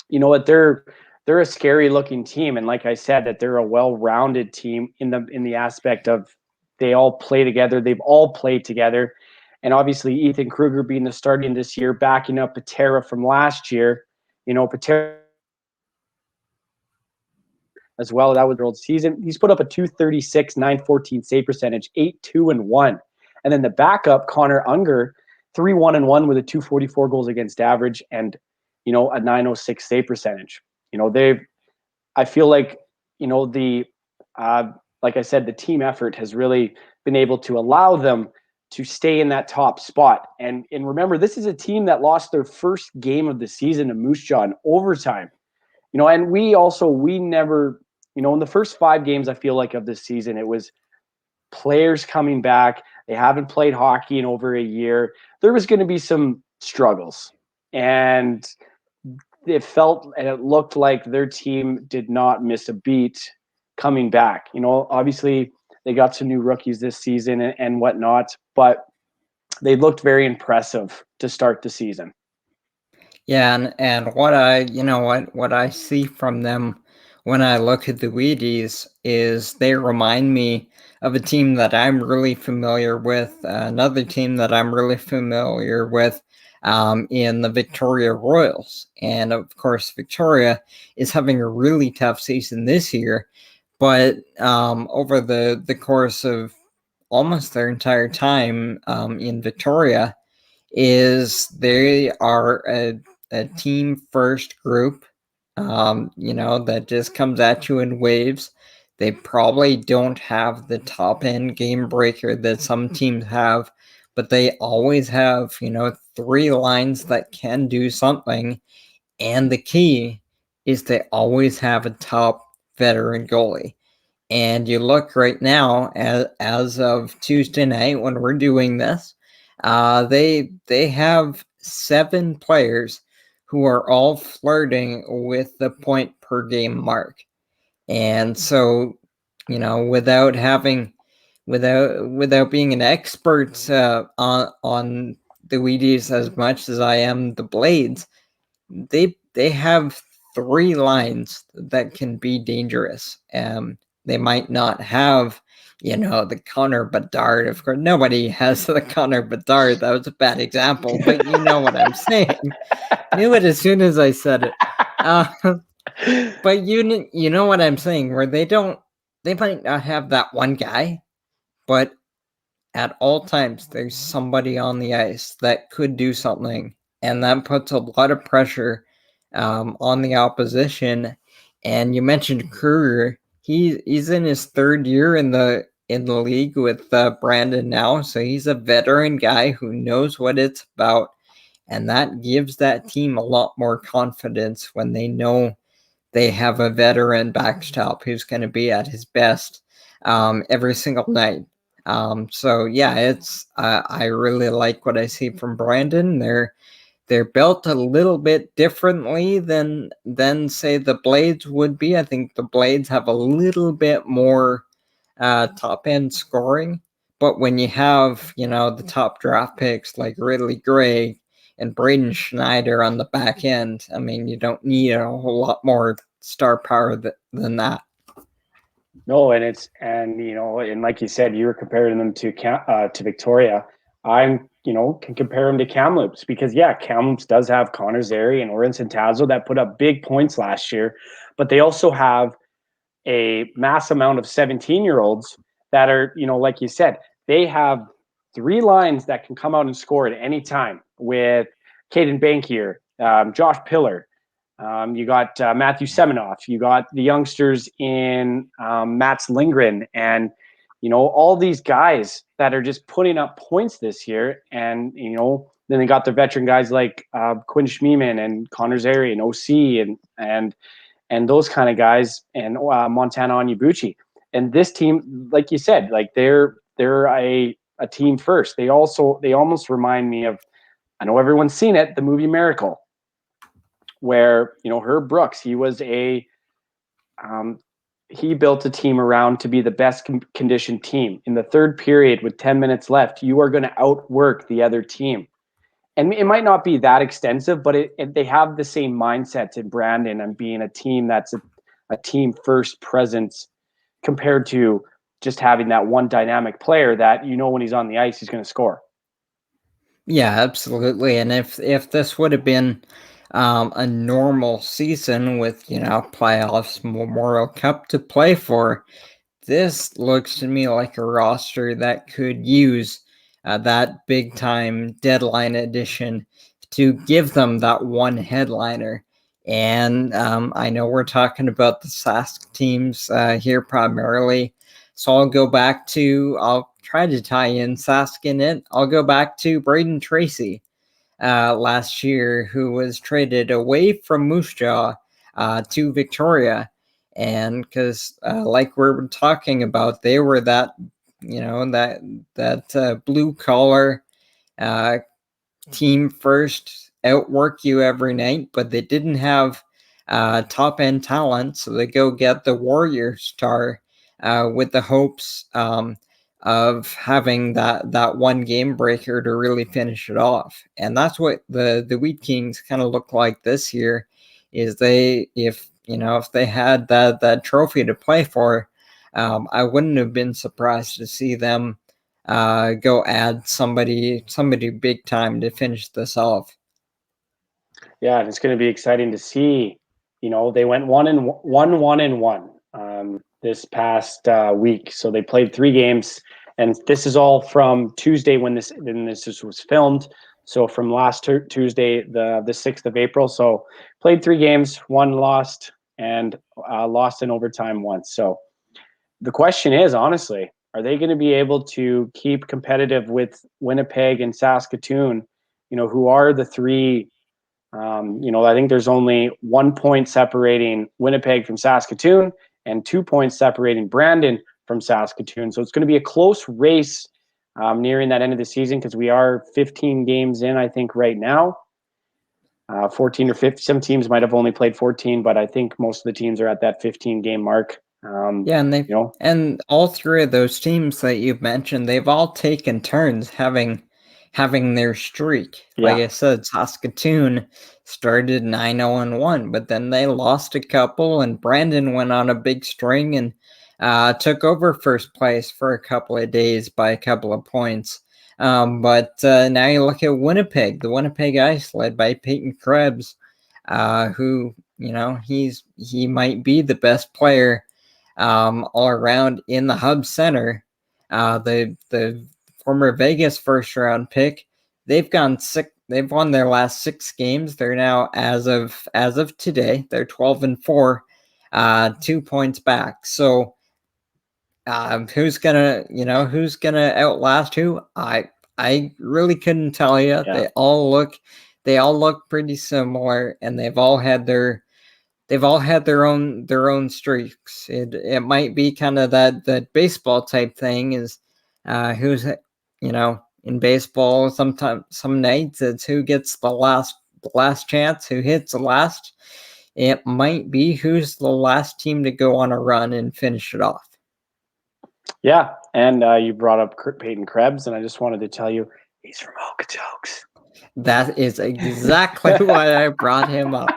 you know what? They're a scary looking team, and like I said, that they're a well-rounded team in the aspect of they all play together. They've all played together. And obviously, Ethan Kruger being the starting this year, backing up Patera from last year. Patera as well. That was the old season. He's put up a 236, 914 save percentage, 8-2-1. And then the backup, Connor Unger, 3-1-1 with a 244 goals against average and, a 906 save percentage. I feel like, like I said, the team effort has really been able to allow them to stay in that top spot. And remember, this is a team that lost their first game of the season to Moose Jaw in overtime. And we never, in the first 5 games, I feel like of this season, it was players coming back. They haven't played hockey in over a year. There was going to be some struggles, and it felt and it looked like their team did not miss a beat coming back. Obviously they got some new rookies this season and whatnot, but they looked very impressive to start the season. Yeah, and what I see from them when I look at the Wheaties is they remind me of a team that I'm really familiar with, another team that I'm really familiar with in the Victoria Royals. And of course, Victoria is having a really tough season this year, but over the course of almost their entire time in Victoria, they are a team first group, that just comes at you in waves. They probably don't have the top end game breaker that some teams have, but they always have, 3 lines that can do something. And the key is they always have a top veteran goalie. And you look right now as of Tuesday night when we're doing this, they have 7 players who are all flirting with the point per game mark. And so, without being an expert on the Wheaties as much as I am the Blades, they have 3 lines that can be dangerous. They might not have, the Connor Bedard. Of course, nobody has the Connor Bedard. That was a bad example, but you know what I'm saying. Knew it as soon as I said it. But you know what I'm saying, where they might not have that one guy, but at all times there's somebody on the ice that could do something, and that puts a lot of pressure on the opposition. And you mentioned Kruger. He's in his 3rd year in the league with Brandon now, so he's a veteran guy who knows what it's about, and that gives that team a lot more confidence when they know they have a veteran backstop who's going to be at his best every single night. So yeah, it's I really like what I see from Brandon. They're built a little bit differently than say the Blades would be. I think the Blades have a little bit more top end scoring, but when you have the top draft picks like Ridley Gray and Braden Schneider on the back end, I mean, you don't need a whole lot more star power than that. No, and like you said, you were comparing them to Victoria. Can compare them to Kamloops because Kamloops does have Connor Zary and Oren Centazzo that put up big points last year, but they also have a mass amount of 17-year-olds that are, like you said, they have 3 lines that can come out and score at any time with Caden Bankier, Josh Pillar, You got Matthew Seminoff. You got the youngsters in Mats Lindgren, and all these guys that are just putting up points this year. And then they got the veteran guys like Quinn Schmiemann and Connor Zary and OC and those kind of guys, and Montana Onyebuchi. And this team, like you said, like they're a team first. They almost remind me of, I know everyone's seen it, the movie Miracle, where Herb Brooks, he was he built a team around to be the best conditioned team. In the third period with 10 minutes left, you are going to outwork the other team. And it might not be that extensive, but they have the same mindset in Brandon and being a team that's a team first presence compared to just having that one dynamic player that when he's on the ice, he's going to score. Yeah, absolutely. And if this would have been a normal season with, playoffs, Memorial Cup to play for, this looks to me like a roster that could use that big time deadline edition to give them that one headliner. And I know we're talking about the Sask teams here primarily. So I'll try to tie in Sask in it. I'll go back to Braden Tracy last year, who was traded away from Moose Jaw to Victoria. And because like we're talking about, they were that, that blue collar team first, outwork you every night, but they didn't have top end talent. So they go get the Warrior star with the hopes of having that one game breaker to really finish it off. And that's what the Wheat Kings kind of look like this year, is if they had that trophy to play for, I wouldn't have been surprised to see them go add somebody big time to finish this off. Yeah, and it's going to be exciting to see. They went 1-1 this past week. So they played 3 games, and this is all from Tuesday when this was filmed. So from last Tuesday, the 6th of April. So played 3 games, 1 lost, and lost in overtime once. So the question is, honestly, are they going to be able to keep competitive with Winnipeg and Saskatoon, who are the 3? I think there's only 1 point separating Winnipeg from Saskatoon and 2 points separating Brandon from Saskatoon. So it's going to be a close race nearing that end of the season, because we are 15 games in, I think, right now. 14 or 15. Some teams might have only played 14, but I think most of the teams are at that 15-game mark. And and all 3 of those teams that you've mentioned, they've all taken turns having their streak. Like I said, Saskatoon started 9-0-1, but then they lost a couple, and Brandon went on a big string and took over first place for a couple of days by a couple of points. But now you look at Winnipeg, the Winnipeg Ice, led by Peyton Krebs, who, he might be the best player all around in the Hub Center. The former Vegas first round pick, they've won their last 6 games. They're now, as of today, they're 12-4, 2 points back. So who's gonna outlast who? I really couldn't tell you. Yeah. They all look pretty similar, and they've all had their own streaks. It might be kind of that baseball type thing, is who's in baseball, sometimes some nights it's who gets the last chance, who hits the last. It might be who's the last team to go on a run and finish it off. Yeah, and you brought up Peyton Krebs, and I just wanted to tell you he's from Okotoks. That is exactly why I brought him up.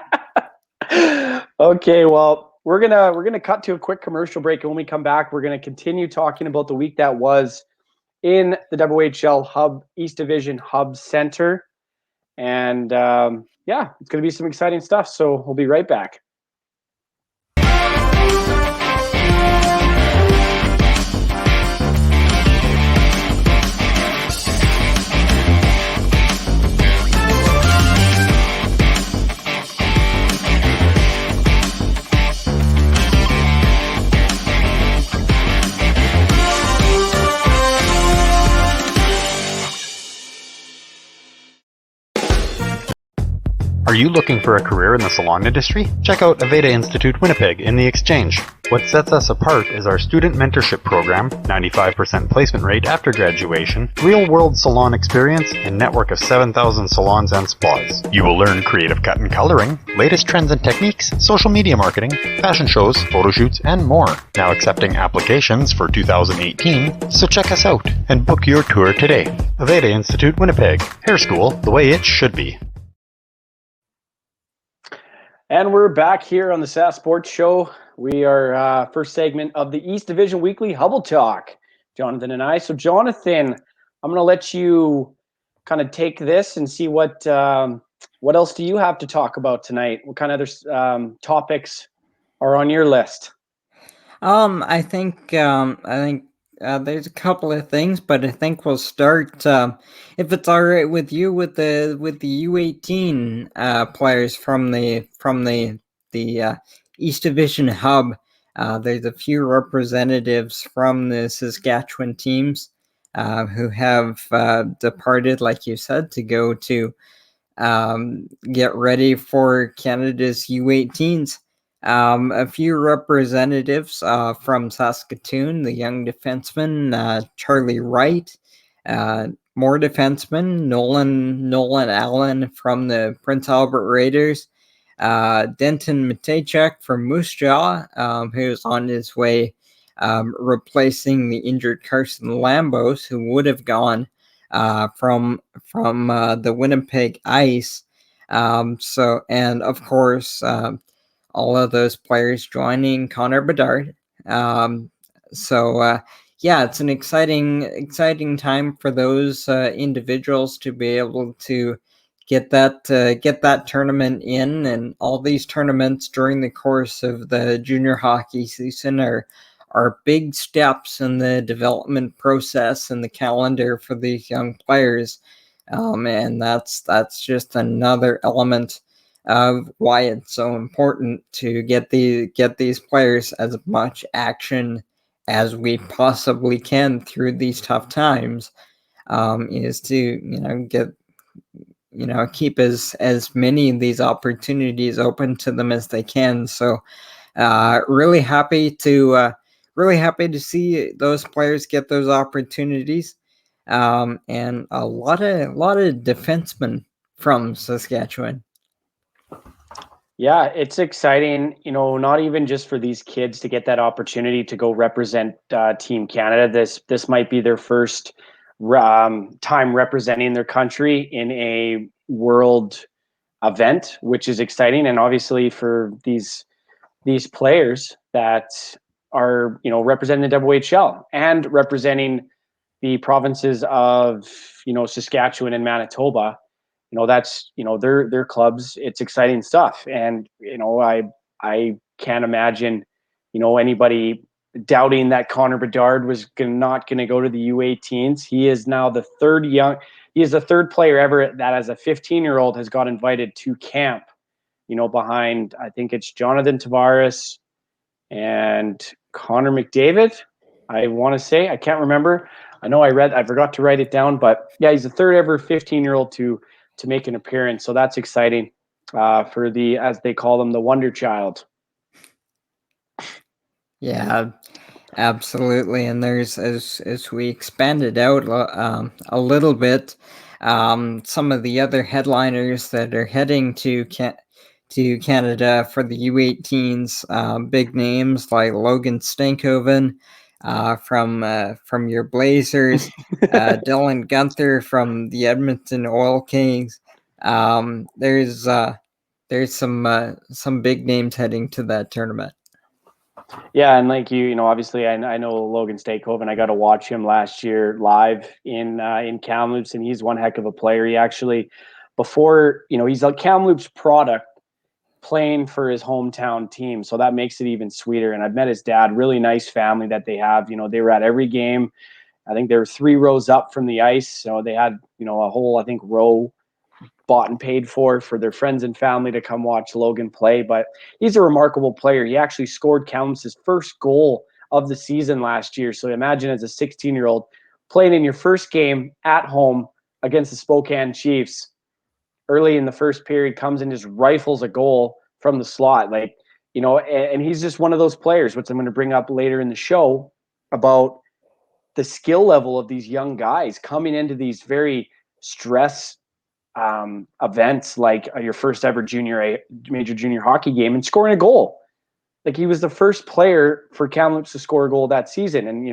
Okay, well, we're gonna cut to a quick commercial break, and when we come back, we're gonna continue talking about the week that was in the WHL Hub East Division Hub Center, and it's gonna be some exciting stuff. So we'll be right back. Are you looking for a career in the salon industry? Check out Aveda Institute Winnipeg in the Exchange. What sets us apart is our student mentorship program, 95% placement rate after graduation, real-world salon experience, and network of 7,000 salons and spas. You will learn creative cut and coloring, latest trends and techniques, social media marketing, fashion shows, photo shoots, and more. Now accepting applications for 2018, so check us out and book your tour today. Aveda Institute Winnipeg. Hair school the way it should be. And we're back here on the Sask Sports Show. We are first segment of the East Division Weekly Hubble Talk, Johnathan and I. So, Johnathan, I'm going to let you kind of take this and see what else do you have to talk about tonight? What kind of other topics are on your list? I think there's a couple of things, but I think we'll start, if it's all right with you, with the U18 players from the East Division Hub. There's a few representatives from the Saskatchewan teams who have departed, like you said, to go to get ready for Canada's U18s. A few representatives from Saskatoon, the young defenseman Charlie Wright, more defensemen, Nolan Allen from the Prince Albert Raiders, Denton Matejchuk from Moose Jaw, who's on his way replacing the injured Carson Lambos, who would have gone from the Winnipeg Ice. And of course, all of those players joining Connor Bedard. Yeah, it's an exciting time for those individuals to be able to get that tournament in, and all these tournaments during the course of the junior hockey season are big steps in the development process and the calendar for these young players, and that's just another element of why it's so important to get these players as much action as we possibly can through these tough times, is to keep as many of these opportunities open to them as they can. So really happy to see those players get those opportunities, and a lot of defensemen from Saskatchewan. Yeah, it's exciting, not even just for these kids to get that opportunity to go represent Team Canada. This might be their first time representing their country in a world event, which is exciting. And obviously for these players that are, representing the WHL and representing the provinces of, Saskatchewan and Manitoba, that's, their clubs. It's exciting stuff. And, I can't imagine, anybody doubting that Connor Bedard was not going to go to the U18s. He is now the third player ever that as a 15-year-old has got invited to camp, behind, I think it's Jonathan Tavares and Connor McDavid. I want to say, I can't remember. I know I forgot to write it down, but yeah, he's the third ever 15-year-old to make an appearance. So that's exciting for the, as they call them, the Wonder Child. Yeah, absolutely. And there's, as we expanded out a little bit, some of the other headliners that are heading to Canada for the U18s, big names like Logan Stankoven from your Blazers, Dylan Gunther from the Edmonton Oil Kings. There's some big names heading to that tournament. Yeah, and like obviously I know Logan Stankoven. I got to watch him last year live in Kamloops, and he's one heck of a player. He actually, before he's a Kamloops product playing for his hometown team, so that makes it even sweeter. And I've met his dad. Really nice family that they have. They were at every game. I think they were 3 rows up from the ice, so they had a whole, I think, row bought and paid for their friends and family to come watch Logan play. But he's a remarkable player. He actually scored Kamloops' first goal of the season last year. So imagine as a 16-year-old playing in your first game at home against the Spokane Chiefs. early in the first period, comes and just rifles a goal from the slot. Like, and he's just one of those players, which I'm going to bring up later in the show, about the skill level of these young guys coming into these very stress events, like your first ever major junior hockey game, and scoring a goal. Like, he was the first player for Kamloops to score a goal that season. And,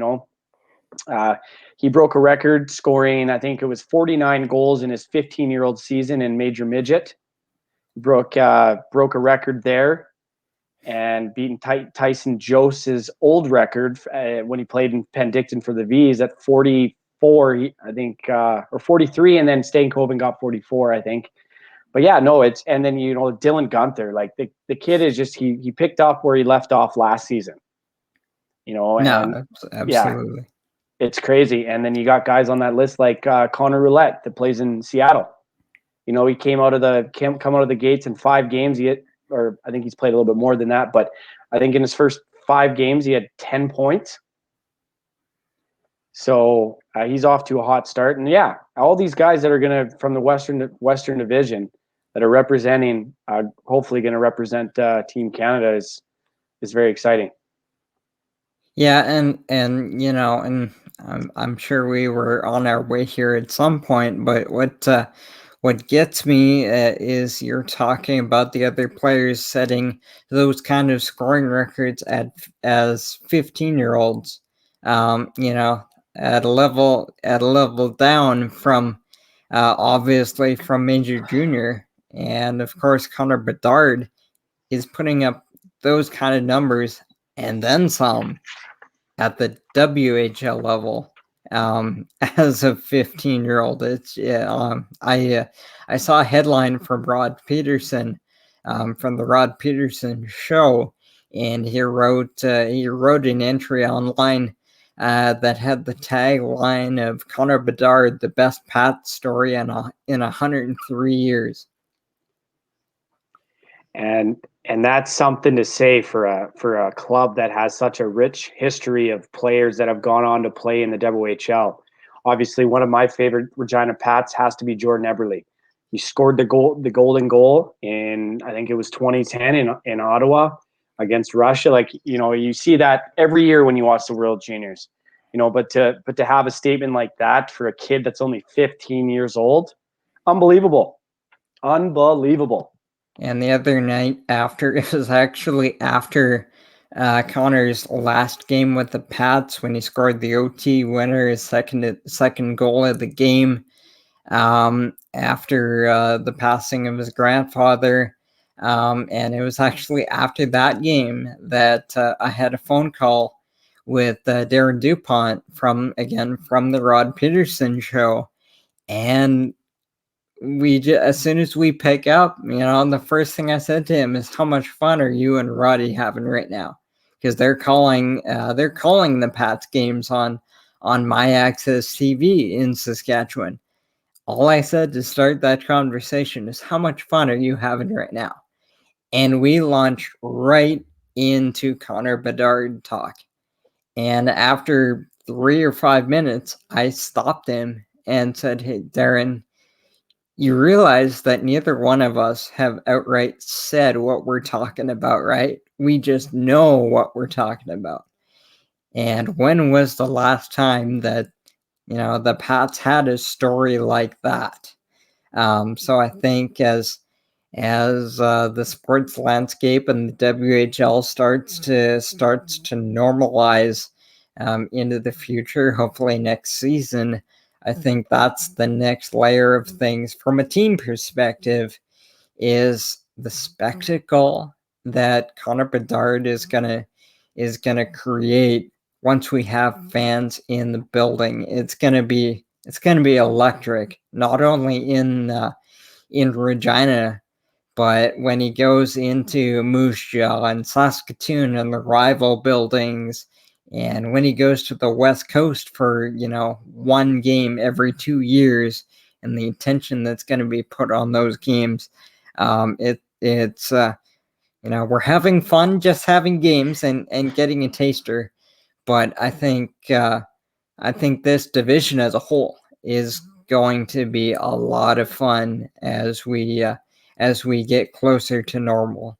he broke a record scoring, I think it was 49 goals in his 15-year-old season in Major Midget. Broke a record there, and beaten Tyson Jose's old record when he played in Penticton for the V's at 44, I think, or 43, and then Stankoven got 44, I think. But yeah, no, and then, Dylan Gunther, like the kid is just, he picked up where he left off last season, and absolutely. Yeah, it's crazy. And then you got guys on that list like Connor Roulette that plays in Seattle. He come out of the gates in 5 games. Or I think he's played a little bit more than that, but I think in his first 5 games he had 10 points. So he's off to a hot start. And yeah, all these guys that are from the Western Division that are representing, hopefully going to represent Team Canada is very exciting. Yeah, and and I'm sure we were on our way here at some point, but what gets me is you're talking about the other players setting those kind of scoring records as 15-year-olds, at a level down from obviously from major junior. And of course, Connor Bedard is putting up those kind of numbers and then some at the WHL level. As a 15-year-old, I saw a headline from Rod Peterson, from the Rod Peterson Show, and he wrote an entry online that had the tagline of Connor Bedard, the best Pats story in 103 years. And that's something to say for a club that has such a rich history of players that have gone on to play in the WHL. Obviously, one of my favorite Regina Pats has to be Jordan Eberle. He scored the golden goal in, I think it was 2010 in Ottawa against Russia. Like, you see that every year when you watch the World Juniors. But to have a statement like that for a kid that's only 15 years old, unbelievable. And the other night it was actually after Connor's last game with the Pats, when he scored the OT winner, his second goal of the game, after the passing of his grandfather. And it was actually after that game that I had a phone call with Darren DuPont from the Rod Peterson Show. And as soon as we pick up, the first thing I said to him is, how much fun are you and Roddy having right now? Because they're calling the Pats games on my Access TV in Saskatchewan. All I said to start that conversation is, how much fun are you having right now? And we launched right into Connor Bedard talk. And after 3 or 5 minutes, I stopped him and said, hey, Darren, you realize that neither one of us have outright said what we're talking about, right? We just know what we're talking about. And when was the last time that, the Pats had a story like that? So I think as the sports landscape and the WHL starts to normalize into the future, hopefully next season, I think that's the next layer of things from a team perspective, is the spectacle that Connor Bedard is gonna create once we have fans in the building. It's gonna be electric, not only in Regina, but when he goes into Moose Jaw and Saskatoon and the rival buildings, and when he goes to the West Coast for, one game every 2 years, and the attention that's going to be put on those games, it's we're having fun just having games and getting a taster. But I think this division as a whole is going to be a lot of fun as we get closer to normal.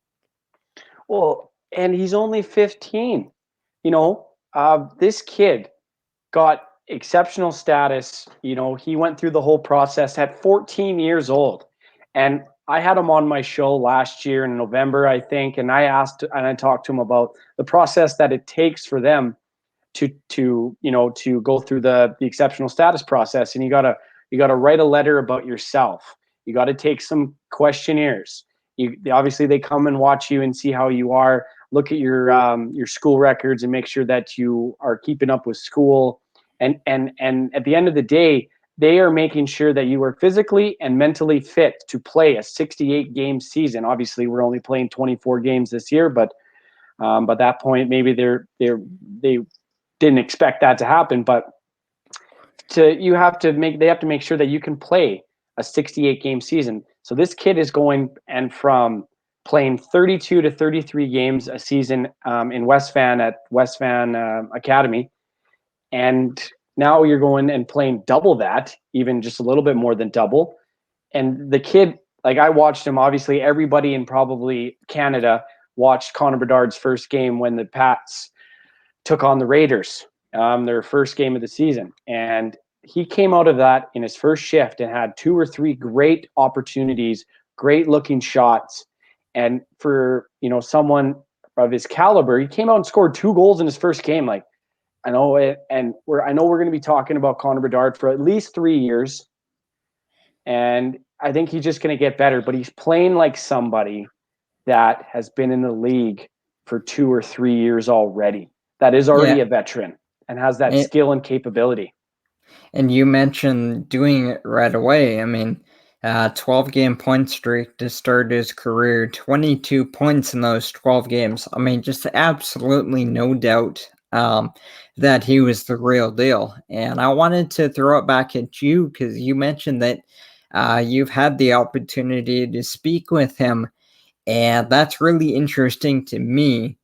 Well, and he's only 15. This kid got exceptional status. He went through the whole process at 14 years old. And I had him on my show last year in November, I think, and I talked to him about the process that it takes for them to go through the exceptional status process. And you gotta write a letter about yourself. You got to take some questionnaires. Obviously they come and watch you and see how you are, look at your school records and make sure that you are keeping up with school. And at the end of the day, they are making sure that you are physically and mentally fit to play a 68 game season. Obviously we're only playing 24 games this year, but by that point, maybe they didn't expect that to happen. But they have to make sure that you can play a 68 game season. So this kid is going and from playing 32 to 33 games a season in West Van at West Van Academy, and now you're going and playing double that, even just a little bit more than double. And the kid, like, I watched him. Obviously, everybody in probably Canada watched Connor Bedard's first game when the Pats took on the Raiders, their first game of the season. And he came out of that in his first shift and had 2 or 3 great opportunities, great looking shots. And for, someone of his caliber, he came out and scored 2 goals in his first game. Like, I know it, and I know we're going to be talking about Connor Bedard for at least 3 years. And I think he's just going to get better, but he's playing like somebody that has been in the league for 2 or 3 years already, that is already a veteran and has that skill and capability. And you mentioned doing it right away. I mean, 12-game point streak to start his career, 22 points in those 12 games. I mean, just absolutely no doubt that he was the real deal. And I wanted to throw it back at you because you mentioned that you've had the opportunity to speak with him. And that's really interesting to me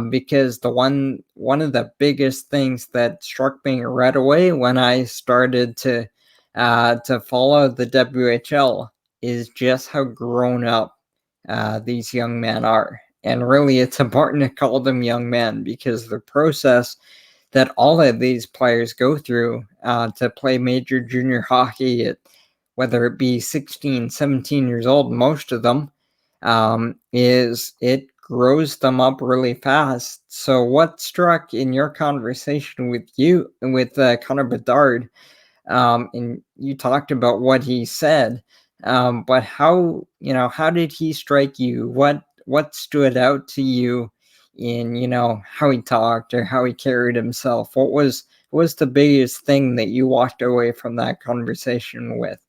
because one of the biggest things that struck me right away when I started to follow the WHL is just how grown up these young men are. And really, it's important to call them young men because the process that all of these players go through to play major junior hockey, whether it be 16, 17 years old, most of them, is it grows them up really fast. So what struck in your conversation with Connor Bedard, and you talked about what he said, but how did he strike you? What stood out to you in, how he talked or how he carried himself? What was the biggest thing that you walked away from that conversation with?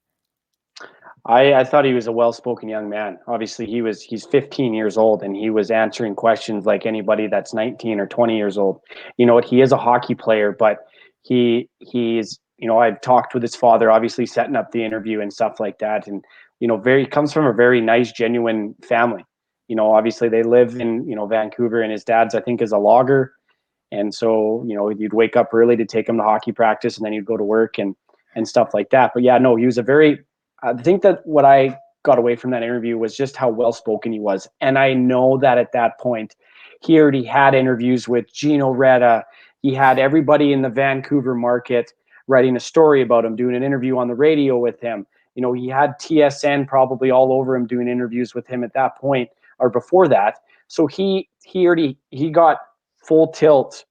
I thought he was a well-spoken young man. Obviously, he's 15 years old, and he was answering questions like anybody that's 19 or 20 years old. You know what? He is a hockey player, but he's I've talked with his father, obviously setting up the interview and stuff like that, and comes from a very nice, genuine family. Obviously they live in Vancouver, and his dad's, I think, is a logger, and so you'd wake up early to take him to hockey practice, and then you'd go to work and stuff like that. But yeah, no, he was a very I think that what I got away from that interview was just how well-spoken he was. And I know that at that point, he already had interviews with Gino Reda. He had everybody in the Vancouver market writing a story about him, doing an interview on the radio with him. He had TSN probably all over him doing interviews with him at that point or before that. So he got full tilt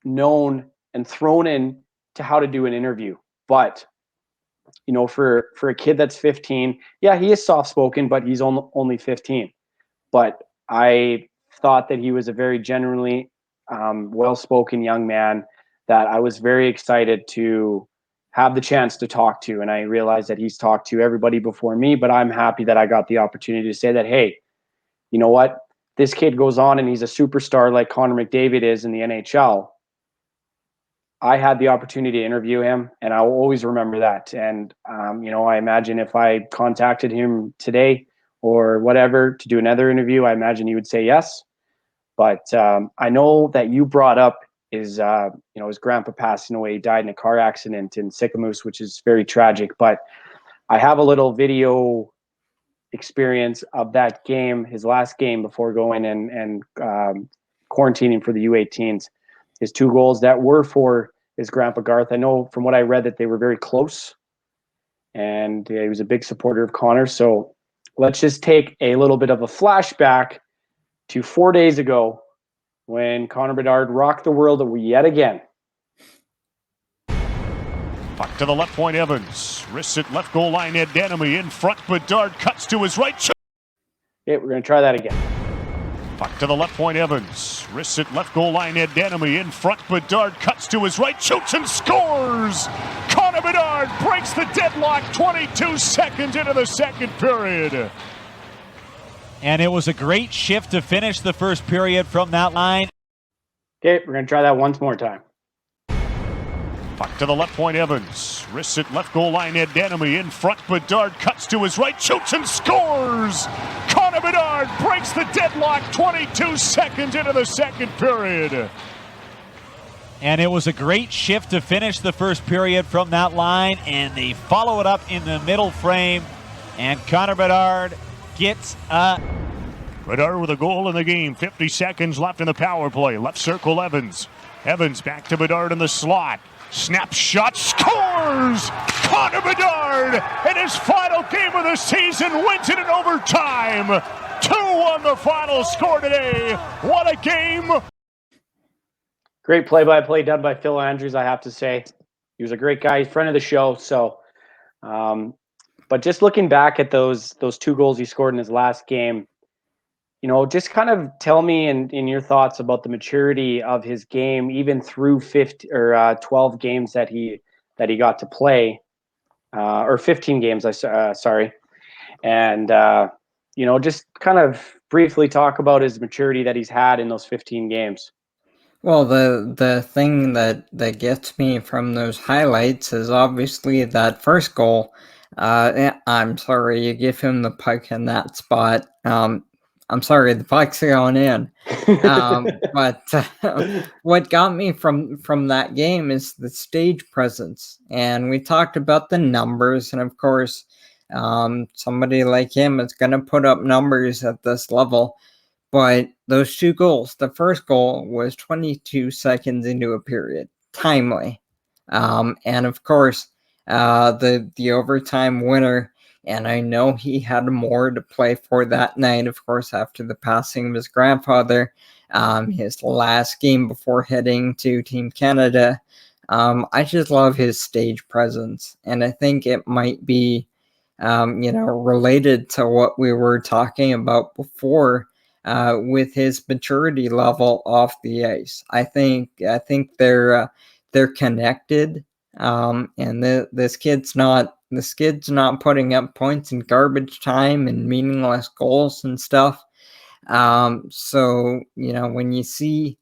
known and thrown in to how to do an interview. But for a kid that's 15, yeah, he is soft-spoken, but he's only 15. But I thought that he was a very genuinely well-spoken young man that I was very excited to have the chance to talk to. And I realized that he's talked to everybody before me, but I'm happy that I got the opportunity to say that, hey, you know what? This kid goes on and he's a superstar like Connor McDavid is in the NHL. I had the opportunity to interview him, and I will always remember that. And, I imagine if I contacted him today or whatever to do another interview, I imagine he would say yes. But I know that you brought up his grandpa passing away. He died in a car accident in Sicamous, which is very tragic. But I have a little video experience of that game, his last game before going and quarantining for the U18s. His 2 goals that were for his grandpa Garth. I know from what I read that they were very close, and he was a big supporter of Connor. So let's just take a little bit of a flashback to 4 days ago when Connor Bedard rocked the world yet again. Puck to the left point, Evans. Wrists it left goal line, Ed Denemy in front. Bedard cuts to his right. Okay, we're going to try that again. Puck to the left point, Evans. Wrists it left goal line, Ed Denemy in front. Bedard cuts to his right, shoots and scores! Connor Bedard breaks the deadlock 22 seconds into the second period. And it was a great shift to finish the first period from that line. Okay, we're going to try that once more time. Puck to the left point, Evans. Wrists it left goal line, Ed Denemy in front. Bedard cuts to his right, shoots and scores! Connor Bedard breaks the deadlock 22 seconds into the second period. And it was a great shift to finish the first period from that line, and they follow it up in the middle frame, and Connor Bedard gets a... Bedard with a goal in the game. 50 seconds left in the power play. Left circle, Evans. Evans back to Bedard in the slot. Snap shot, scores! Connor Bedard in his final game of the season wins it in overtime. 2-1 the final score today. What a game! Great play-by-play done by Phil Andrews, I have to say. He was a great guy, friend of the show. So, but just looking back at those 2 goals he scored in his last game, just kind of tell me in your thoughts about the maturity of his game, even through 12 games that he got to play, or 15 games. Sorry, and just kind of briefly talk about his maturity that he's had in those 15 games. Well, the thing that gets me from those highlights is obviously that first goal. I'm sorry, you give him the puck in that spot. I'm sorry, the puck's going in. But what got me from that game is the stage presence. And we talked about the numbers. And of course, somebody like him is going to put up numbers at this level. But those 2 goals, the first goal was 22 seconds into a period, timely. And of course, the overtime winner. And I know he had more to play for that night, of course, after the passing of his grandfather, his last game before heading to Team Canada. I just love his stage presence. And I think it might be, related to what we were talking about before with his maturity level off the ice. I think they're connected. And this kid's not putting up points in garbage time and meaningless goals and stuff. So when you see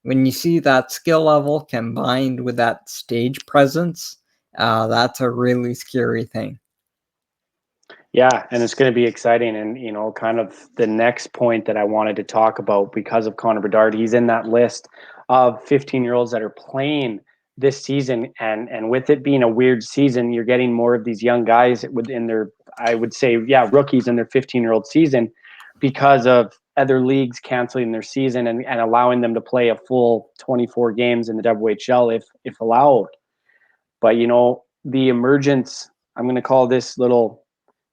that skill level combined with that stage presence, that's a really scary thing. Yeah, and it's going to be exciting. And, kind of the next point that I wanted to talk about, because of Connor Bedard, he's in that list of 15-year-olds that are playing this season. And with it being a weird season, you're getting more of these young guys within their, I would say, rookies in their 15-year-old season, because of other leagues canceling their season and allowing them to play a full 24 games in the WHL if allowed. But, the emergence, I'm going to call this little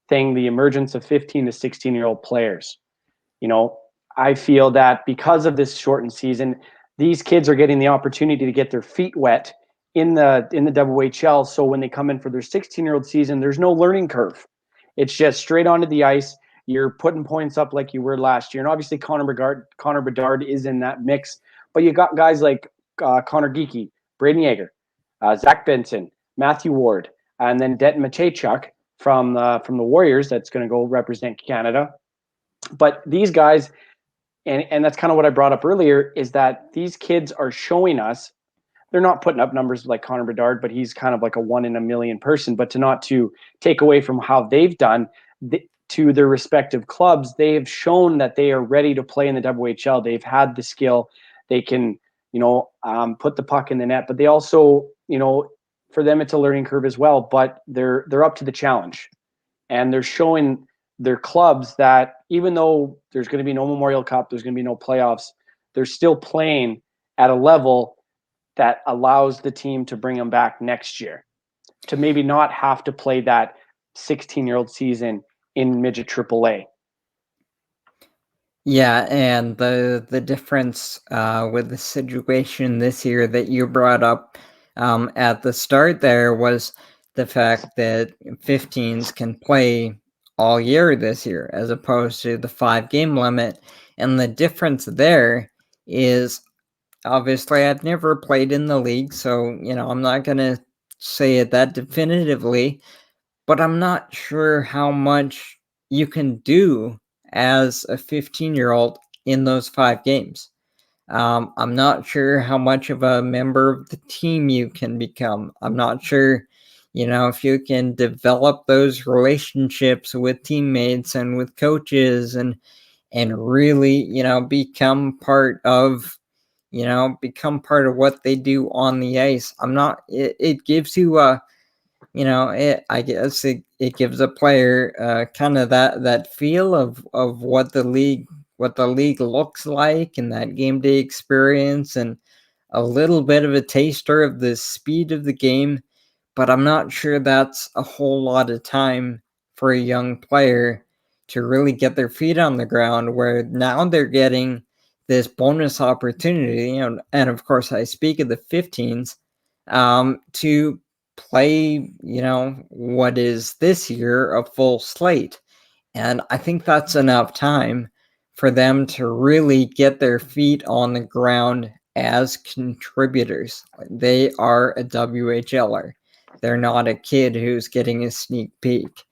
thing the emergence of 15 to 16-year-old players. I feel that because of this shortened season, these kids are getting the opportunity to get their feet wet in the WHL. So when they come in for their 16-year-old season, there's no learning curve. It's just straight onto the ice. You're putting points up like you were last year. And obviously Connor Bedard is in that mix. But you got guys like Connor Geekie, Braden Yeager, Zach Benson, Matthew Ward, and then Denton Matejchuk from the Warriors that's going to go represent Canada. But these guys, and that's kind of what I brought up earlier, is that these kids are showing us, they're not putting up numbers like Connor Bedard, but he's kind of like a 1 in a million person. But to take away from how they've done to their respective clubs, they have shown that they are ready to play in the WHL. They've had the skill. They can put the puck in the net. But they also, for them, it's a learning curve as well. But they're up to the challenge, and they're showing their clubs that even though there's going to be no Memorial Cup, there's going to be no playoffs, they're still playing at a level that allows the team to bring them back next year, to maybe not have to play that 16-year-old season in midget AAA. Yeah, and the difference with the situation this year that you brought up at the start there was the fact that 15s can play all year this year as opposed to the 5-game limit. And the difference there is, obviously, I've never played in the league, so, I'm not going to say it that definitively, but I'm not sure how much you can do as a 15-year-old in those 5 games. I'm not sure how much of a member of the team you can become. I'm not sure, if you can develop those relationships with teammates and with coaches and really, become part of what they do on the ice. It gives you I guess it gives a player kind of that feel of what the league looks like, and that game day experience, and a little bit of a taster of the speed of the game. But I'm not sure that's a whole lot of time for a young player to really get their feet on the ground, where now they're getting this bonus opportunity, and of course I speak of the 15s, to play, what is this year a full slate. And I think that's enough time for them to really get their feet on the ground as contributors. They are a WHLer. They're not a kid who's getting a sneak peek.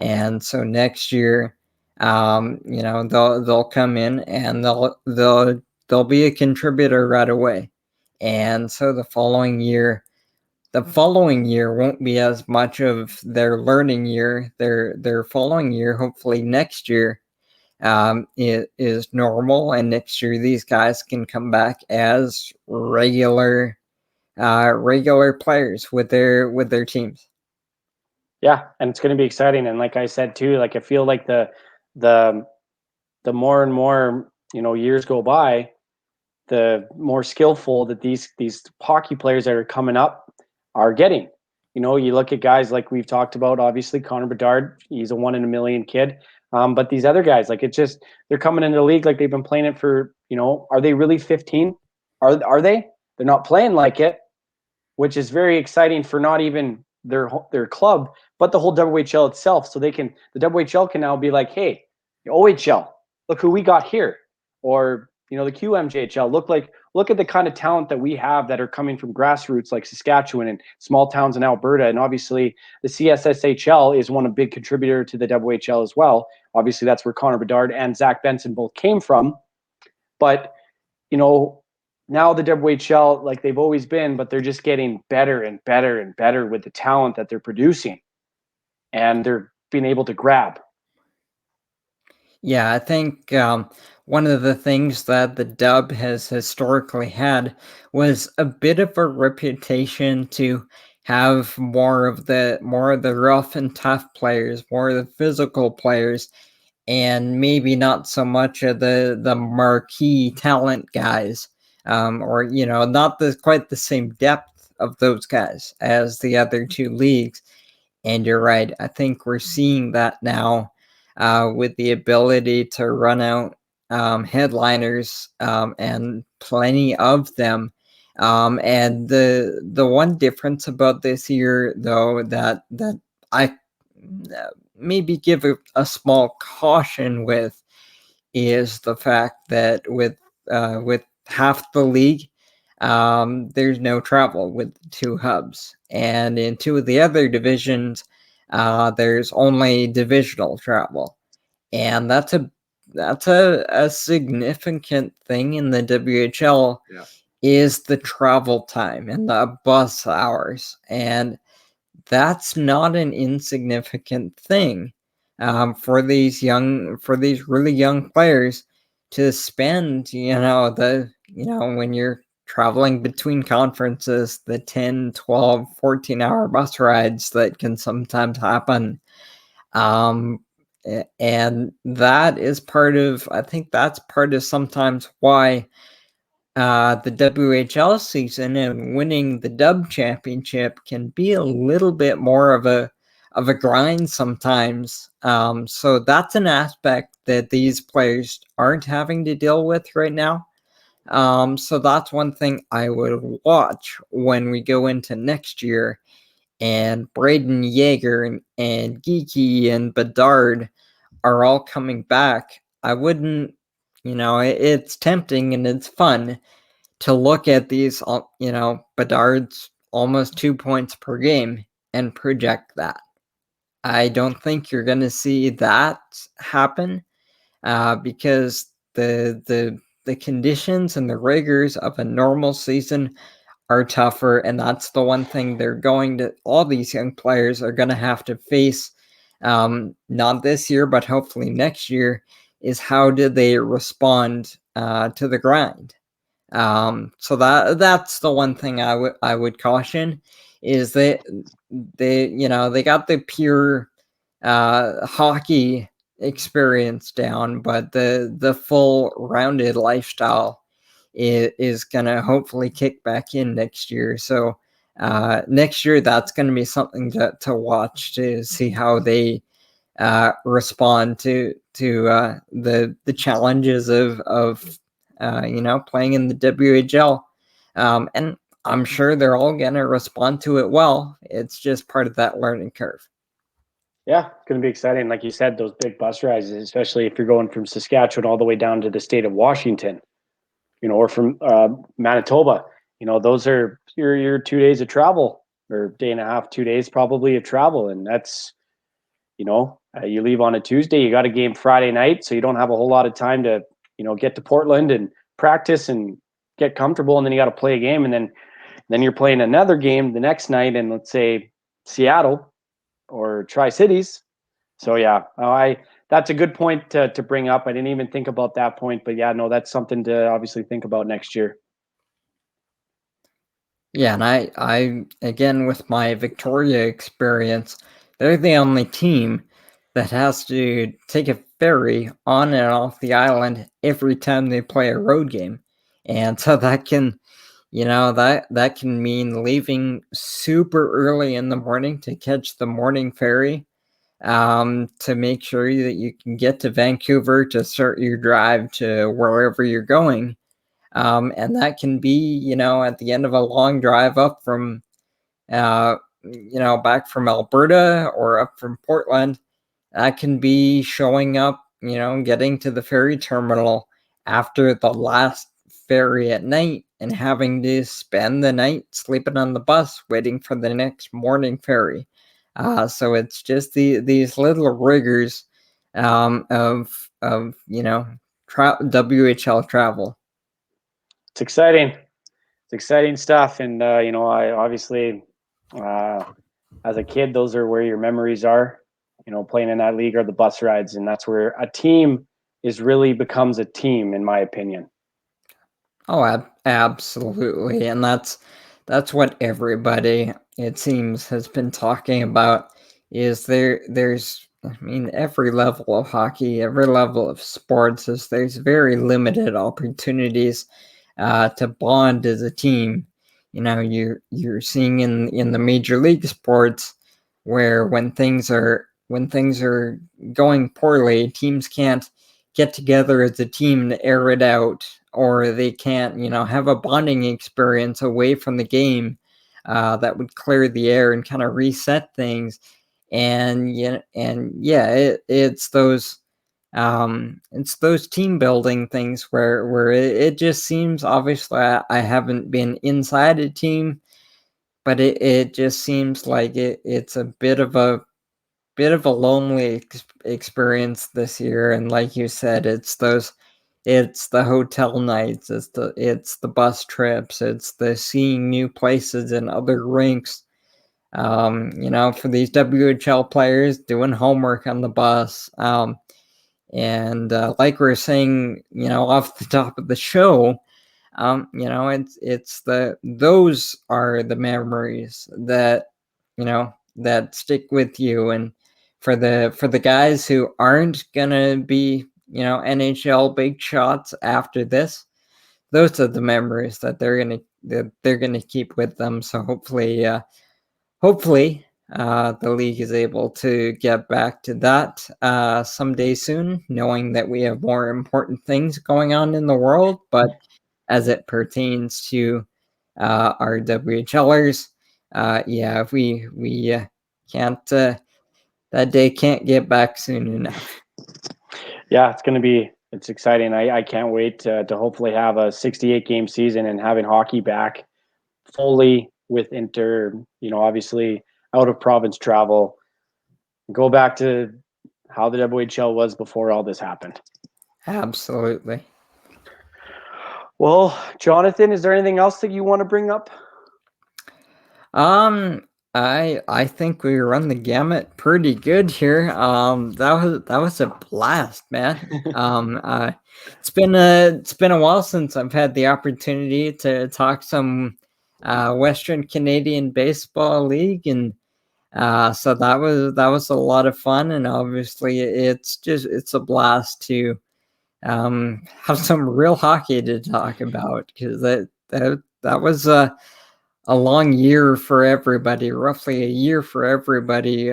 And so next year, they'll come in and they'll be a contributor right away. And so the following year won't be as much of their learning year. Their following year, hopefully next year, is normal, and next year these guys can come back as regular players with their teams. Yeah, and it's going to be exciting. And like I said too, like I feel like the more and more years go by, the more skillful that these hockey players that are coming up are getting. You look at guys like we've talked about, obviously Connor Bedard, he's a 1 in a million kid. But these other guys, like they're coming into the league like they've been playing it for, are they really 15? Are they? They're not playing like it, which is very exciting for not even their club, but the whole WHL itself. So the WHL can now be like, hey, OHL, look who we got here. Or, the QMJHL, look at the kind of talent that we have that are coming from grassroots like Saskatchewan and small towns in Alberta. And obviously the CSSHL is one big contributor to the WHL as well. Obviously that's where Connor Bedard and Zach Benson both came from. But, now the WHL, like they've always been, but they're just getting better and better and better with the talent that they're producing, and they're being able to grab. Yeah, I think one of the things that the Dub has historically had was a bit of a reputation to have more of the rough and tough players, more of the physical players, and maybe not so much of the marquee talent guys, or not quite the same depth of those guys as the other two leagues. And you're right, I think we're seeing that now, with the ability to run out headliners, and plenty of them. And the one difference about this year, though, that I maybe give a small caution with, is the fact that with half the league, there's no travel with 2 hubs, and in 2 of the other divisions, there's only divisional travel, and that's a significant thing in the WHL. Yeah. Is the travel time and the bus hours, and that's not an insignificant thing, for these really young players to spend. When you're traveling between conferences, the 10, 12, 14-hour bus rides that can sometimes happen. And that is I think that's part of sometimes why the WHL season and winning the Dub Championship can be a little bit more of a grind sometimes. So that's an aspect that these players aren't having to deal with right now. So that's one thing I would watch when we go into next year, and Braden Yeager and Geeky and Bedard are all coming back. I wouldn't, it's tempting and it's fun to look at these, Bedard's almost 2 points per game and project that. I don't think you're going to see that happen because the conditions and the rigors of a normal season are tougher, and that's the one thing all these young players are going to have to face, not this year, but hopefully next year, is how do they respond to the grind. So that's the one thing I would caution, is that they got the pure hockey experience down, but the full rounded lifestyle is gonna hopefully kick back in next year. So next year, that's going to be something to watch, to see how they respond to the challenges of playing in the WHL. And I'm sure they're all going to respond to it well. It's just part of that learning curve. Yeah, it's going to be exciting. Like you said, those big bus rides, especially if you're going from Saskatchewan all the way down to the state of Washington, or from Manitoba, those are your 2 days of travel, or day and a half, 2 days probably of travel. And that's, you leave on a Tuesday, you got a game Friday night, so you don't have a whole lot of time to, get to Portland and practice and get comfortable. And then you got to play a game. And then you're playing another game the next night in, let's say, Seattle or Tri-Cities. So yeah, that's a good point to bring up. I didn't even think about that point, but yeah, no, that's something to obviously think about next year. Yeah, and I again, with my Victoria experience, they're the only team that has to take a ferry on and off the island every time they play a road game. And so that can, that can mean leaving super early in the morning to catch the morning ferry, to make sure that you can get to Vancouver to start your drive to wherever you're going. And that can be, at the end of a long drive up from, back from Alberta or up from Portland. That can be showing up, getting to the ferry terminal after the last ferry at night and having to spend the night sleeping on the bus waiting for the next morning ferry. So it's just these little rigors of WHL travel. It's exciting. It's exciting stuff. And, I obviously, as a kid, those are where your memories are, playing in that league, or the bus rides. And that's where a team really becomes a team, in my opinion. Oh, absolutely. And that's what everybody, it seems, has been talking about, is there's, every level of hockey, every level of sports, there's very limited opportunities to bond as a team. You're seeing in the major league sports, where when things are going poorly, teams can't get together as a team to air it out, or they can't, have a bonding experience away from the game that would clear the air and kind of reset things. And it's those team building things where it just seems, obviously I haven't been inside a team, but it just seems like it's a bit of a lonely experience this year. And like you said, it's the hotel nights, it's the bus trips, it's the seeing new places and other rinks. For these WHL players, doing homework on the bus. And like we were saying, off the top of the show, Those are the memories that that stick with you. And for the guys who aren't gonna be NHL big shots after this, those are the memories that they're gonna keep with them. So hopefully the league is able to get back to that someday soon, knowing that we have more important things going on in the world. But as it pertains to our WHLers, we can't. That day can't get back soon enough. Yeah, it's exciting. I can't wait to hopefully have a 68 game season and having hockey back fully with obviously out of province travel, go back to how the WHL was before all this happened. Absolutely. Well, Johnathan, is there anything else that you want to bring up? I think we run the gamut pretty good here. That was a blast, man. It's been a while since I've had the opportunity to talk some Western Canadian Baseball League, and so that was a lot of fun. And obviously, it's a blast to have some real hockey to talk about, because that was a long year for everybody, roughly a year for everybody,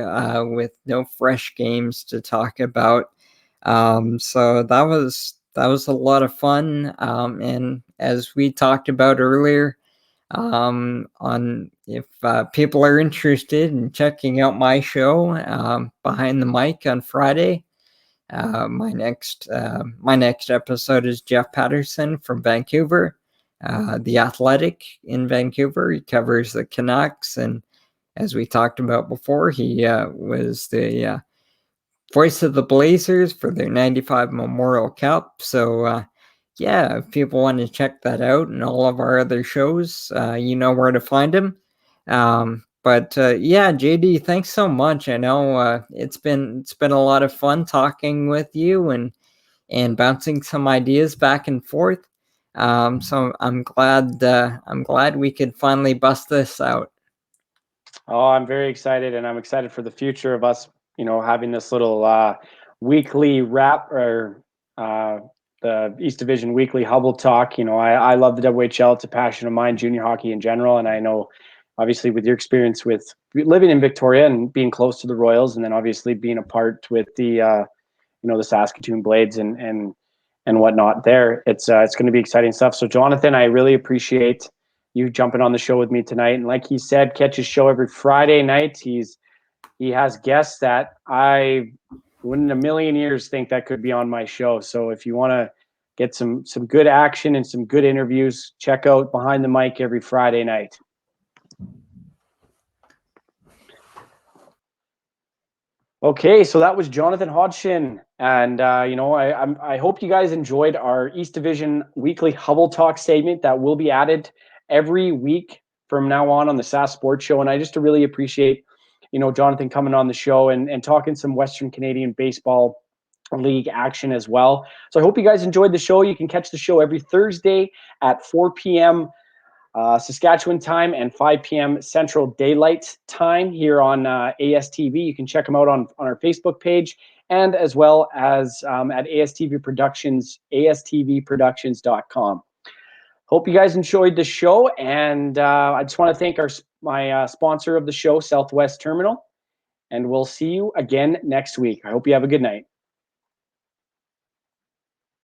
with no fresh games to talk about. So that was a lot of fun. And as we talked about earlier, on if people are interested in checking out my show, Behind the Mic on Friday, my next episode is Jeff Patterson from Vancouver. The Athletic in Vancouver. He covers the Canucks, and as we talked about before, he was the voice of the Blazers for their 95 Memorial Cup. So, if people want to check that out and all of our other shows, you know where to find him. But JD, thanks so much. I know it's been a lot of fun talking with you and bouncing some ideas back and forth. So I'm glad we could finally bust this out. Oh, I'm very excited, and I'm excited for the future of us, having this little weekly wrap, or the East Division Weekly Hubble Talk. I love the WHL. It's a passion of mine, junior hockey in general, and I know, obviously, with your experience with living in Victoria and being close to the Royals, and then obviously being a part with the the Saskatoon Blades and whatnot there, it's going to be exciting stuff. So Johnathan, I really appreciate you jumping on the show with me tonight. And like he said, catch his show every Friday night. He has guests that I wouldn't in a million years think that could be on my show. So if you want to get some good action and some good interviews, check out Behind the Mic every Friday night. Okay, so that was Johnathan Hodgson, and I hope you guys enjoyed our East Division Weekly Hubble Talk segment that will be added every week from now on the Sask Sports Show. And I just really appreciate Johnathan coming on the show and talking some Western Canadian Baseball League action as well. So I hope you guys enjoyed the show. You can catch the show every Thursday at 4 p.m. Saskatchewan time and 5 p.m. Central Daylight Time here on ASTV. You can check them out on our Facebook page, and as well as at ASTV Productions, astvproductions.com. Hope you guys enjoyed the show, and I just want to thank my sponsor of the show, Southwest Terminal, and we'll see you again next week. I hope you have a good night.